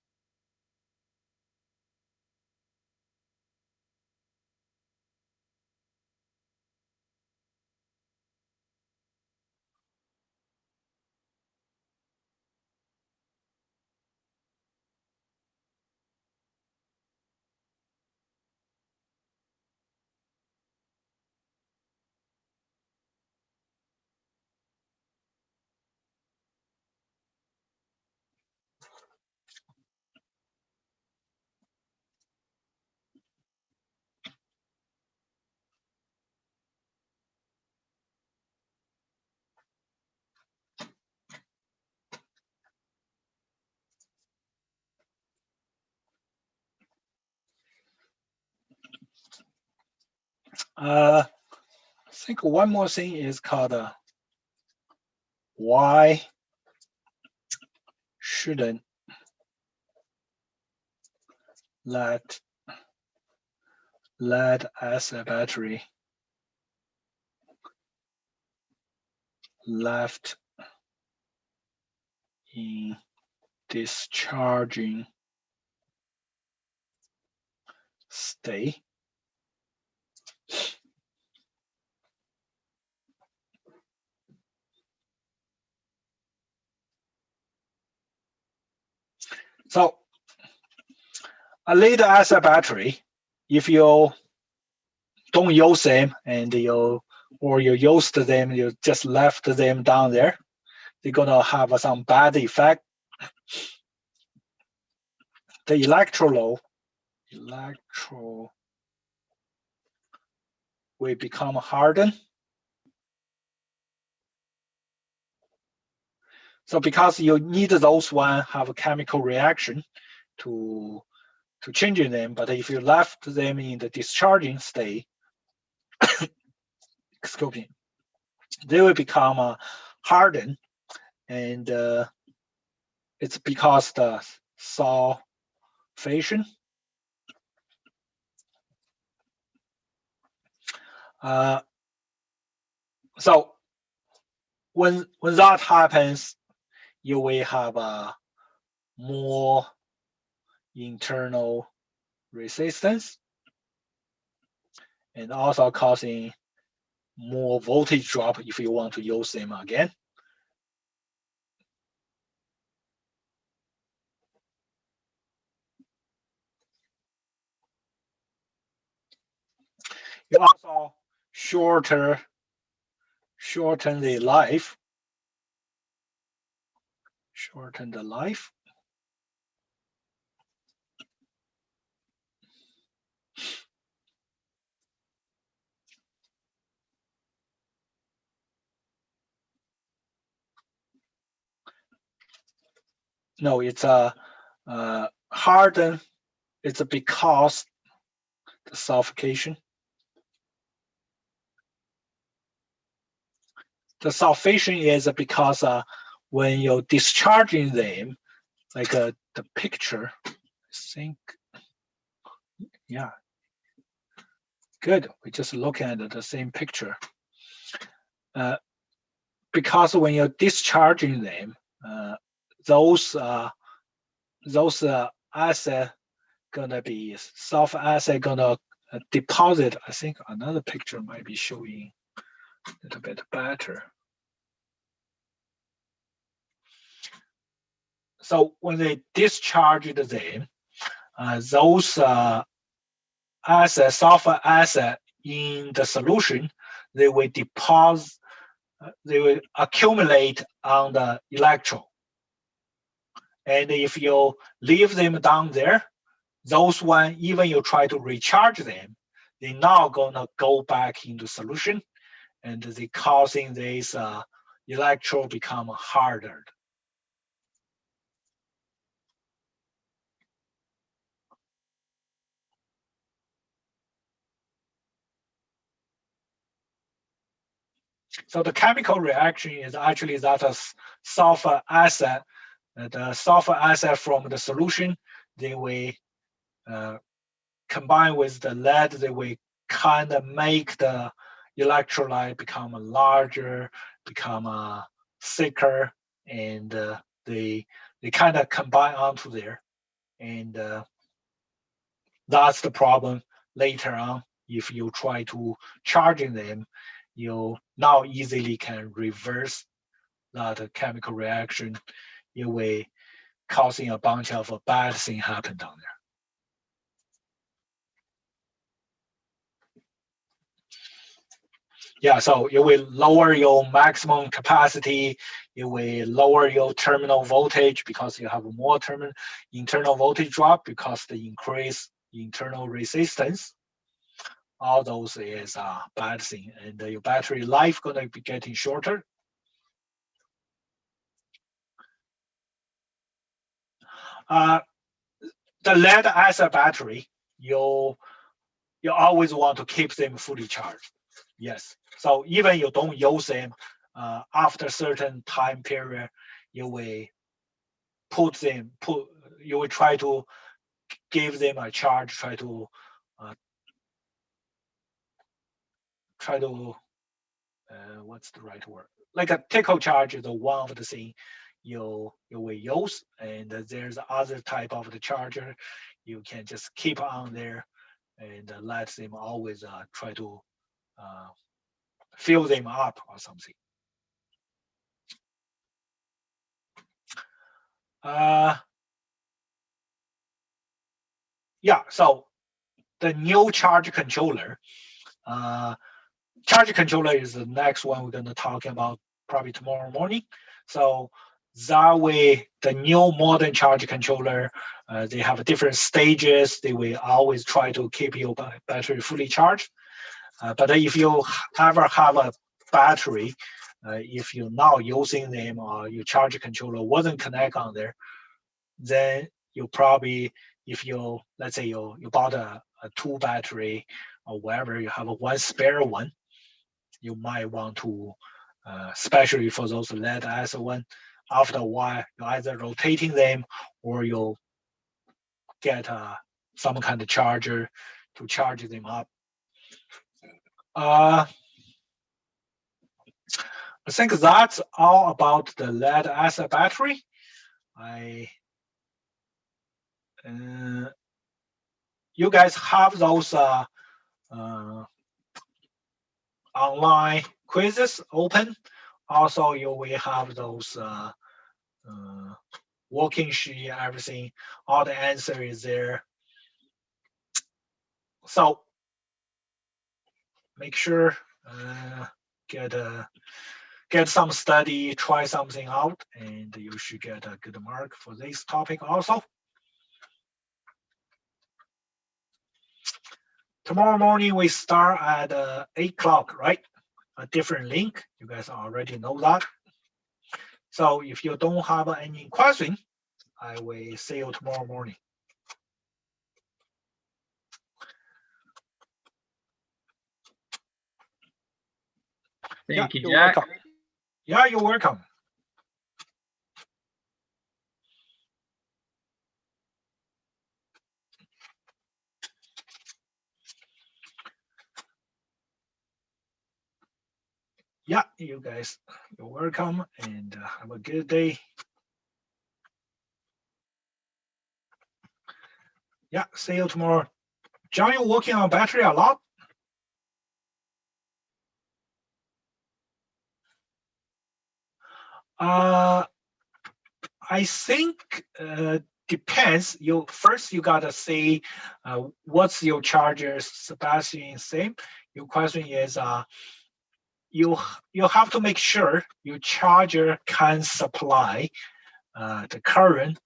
I think one more thing is called why shouldn't lead acid battery left in discharging state. So a lead acid battery, if you don't use them and you used them, you just left them down there, they're gonna have some bad effect. The electrolyte will become hardened. So because you need those one have a chemical reaction to changing them, but if you left them in the discharging state, excuse me, they will become hardened, and it's because the sulfation. So when that happens, you will have a more internal resistance and also causing more voltage drop if you want to use them again. You also shorten the life. Shorten the life. No, it's a harden. It's because the sulfication. The sulfation is because when you're discharging them, like the picture, I think, yeah, good. We're just looking at the same picture. Because when you're discharging them, those those asset gonna be sulfur acid gonna deposit. I think another picture might be showing a little bit better. So when they discharged them, those acid, sulfur acid in the solution, they will deposit, they will accumulate on the electrode. And if you leave them down there, those one, even you try to recharge them, they're now gonna go back into solution, and they causing this electrode become harder. So the chemical reaction is actually that of sulfur acid. The sulfur acid from the solution, they will combine with the lead, they will kind of make the electrolyte become larger, become thicker, and they kind of combine onto there. And that's the problem later on. If you try to charging them, you now easily can reverse that chemical reaction. You will causing a bunch of bad things happen down there. Yeah, so you will lower your maximum capacity, you will lower your terminal voltage because you have more internal voltage drop because the increase internal resistance. All those is a bad thing, and your battery life gonna be getting shorter. The lead acid battery, you always want to keep them fully charged. Yes. So even you don't use them, after certain time period, you will you will try to give them a charge, try to what's the right word? Like a tickle charge is one of the thing you will use, and there's other type of the charger you can just keep on there and let them always try to fill them up or something. Yeah, so the new charge controller. Charge controller is the next one we're going to talk about probably tomorrow morning. So that way, the new modern charge controller, they have different stages. They will always try to keep your battery fully charged. But if you ever have a battery, if you're now using them or your charge controller wasn't connect on there, then you probably, if you, let's say you bought a 2 battery or whatever, you have a 1 spare one, you might want to, especially for those lead acid one, after a while, you either rotating them or you'll get some kind of charger to charge them up. I think that's all about the lead acid battery. You guys have those online quizzes open. Also, you will have those working sheet, everything. All the answer is there. So make sure get some study, try something out, and you should get a good mark for this topic also. Tomorrow morning we start at 8 o'clock, right? A different link. You guys already know that. So if you don't have any question, I will see you tomorrow morning. Thank you, you're Jack. welcome. Yeah, you're welcome. Yeah, you guys, you're welcome, and have a good day. Yeah, see you tomorrow. John, you working on battery a lot? I think depends. You first you gotta see what's your charger's capacity same. Your question is you have to make sure your charger can supply the current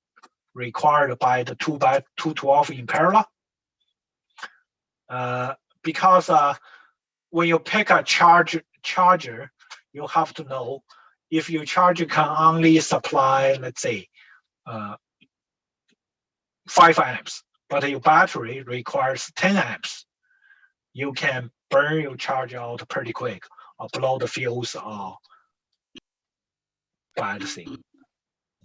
required by the 212 in parallel. Because when you pick a charger, you have to know if your charger can only supply, let's say, 5 amps, but your battery requires 10 amps. You can burn your charger out pretty quick, or blow the fuse, or bad thing.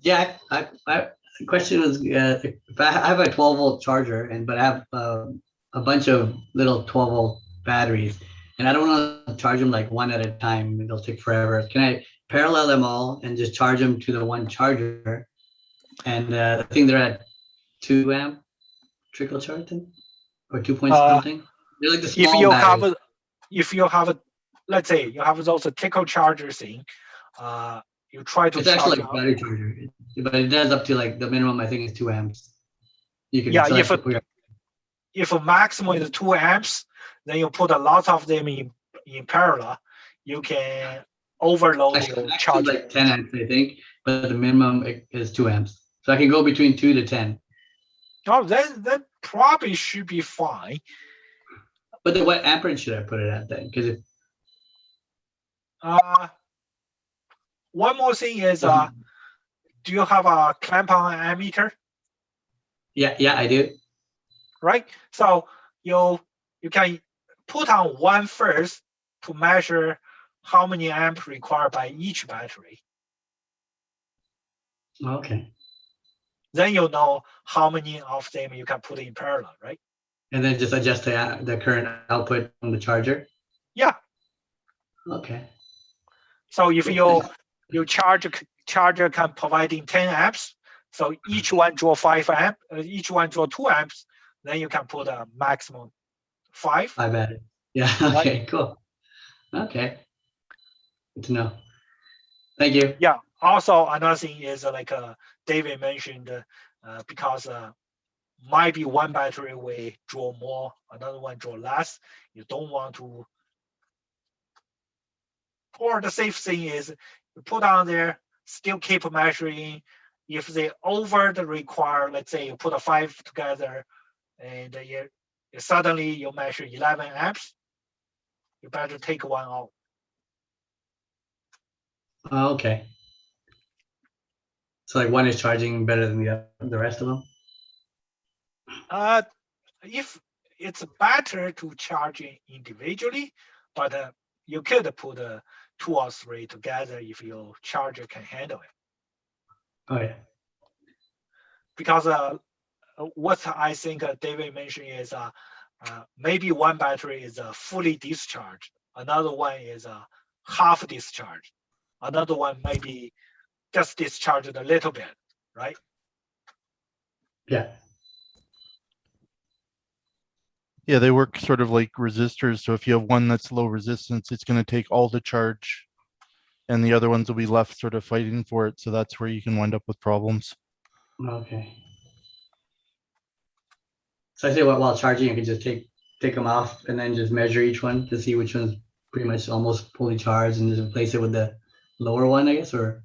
Yeah, the question was, if I have a 12-volt charger but I have a bunch of little 12-volt batteries, and I don't want to charge them like one at a time. It'll take forever. Can I parallel them all and just charge them to the one charger? And I think they're at 2 amp trickle charge then, or 2 point something. They're like the small batteries. If you have a, let's say you have those trickle charger thing, you try to It's actually like a battery charger, but it does up to like the minimum. I think is 2 amps. You can if a maximum is 2 amps, then you put a lot of them in parallel. You can overload your charger. Like 10 amps, I think, but the minimum is 2 amps. So I can go between 2 to 10. Oh, that probably should be fine. But then what amperage should I put it at then? Because one more thing is, do you have a clamp-on ammeter? Yeah, I do. Right. So you can put on one first to measure how many amps required by each battery. Okay. Then you know how many of them you can put in parallel, right? And then just adjust the current output on the charger. Yeah. Okay. So if your charger can providing 10 amps, so each one draw 5 amp, each one draw 2 amps, then you can put a maximum 5. 5 batteries. Yeah. Okay. Right? Cool. Okay. Good to know. Thank you. Yeah. Also, another thing is like David mentioned, because might be one battery will draw more, another one draw less. You don't want to. Or the safe thing is you put on there, still keep measuring. If they over the require, let's say you put a 5 together, and suddenly you measure 11 amps, you better take one out. Okay. So like one is charging better than the rest of them? If it's better to charge it individually, but you could put 2 or 3 together if your charger can handle it. Oh yeah. Because what I think David mentioned is maybe one battery is fully discharged, another one is half discharged, another one maybe just discharged a little bit, right? Yeah. Yeah, they work sort of like resistors. So if you have one that's low resistance, it's going to take all the charge, and the other ones will be left sort of fighting for it. So that's where you can wind up with problems. Okay. So I say while charging, you can just take them off and then just measure each one to see which one's pretty much almost fully charged, and just replace it with the lower one, I guess, or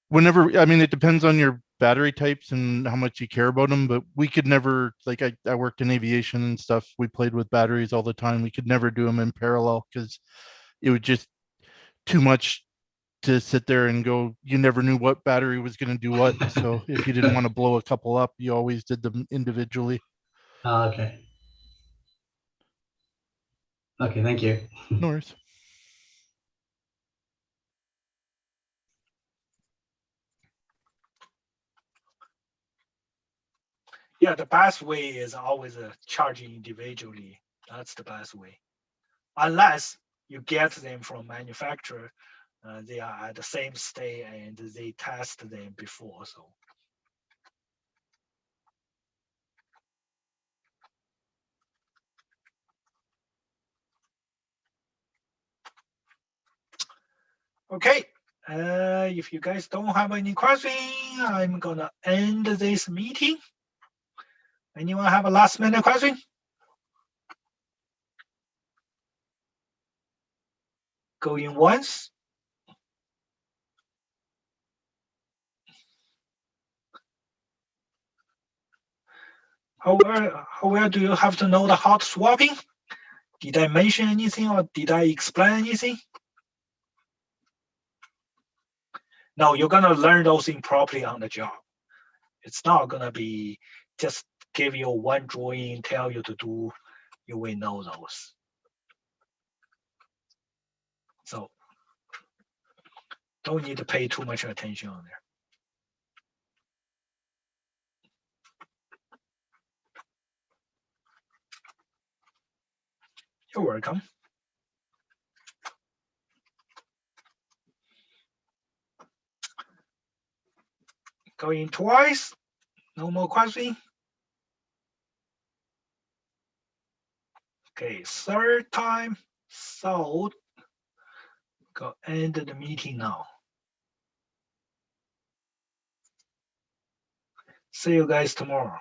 whenever, I mean, it depends on your battery types and how much you care about them, but we could never, like I worked in aviation and stuff. We played with batteries all the time. We could never do them in parallel because it would just too much to sit there and go, you never knew what battery was going to do what. So if you didn't want to blow a couple up, you always did them individually. Okay. Okay, thank you. No worries. Yeah, the best way is always charging individually. That's the best way. Unless you get them from manufacturer, they are at the same state and they test them before. So Okay, if you guys don't have any question, I'm gonna end this meeting. Anyone have a last minute question? Going once? How well do you have to know the hot swapping? Did I mention anything or did I explain anything? No, you're gonna learn those things properly on the job. It's not gonna be just give you one drawing, tell you to do, you will know those. So don't need to pay too much attention on there. You're welcome. Going twice, no more question. Okay, third time, so go end the meeting now. See you guys tomorrow.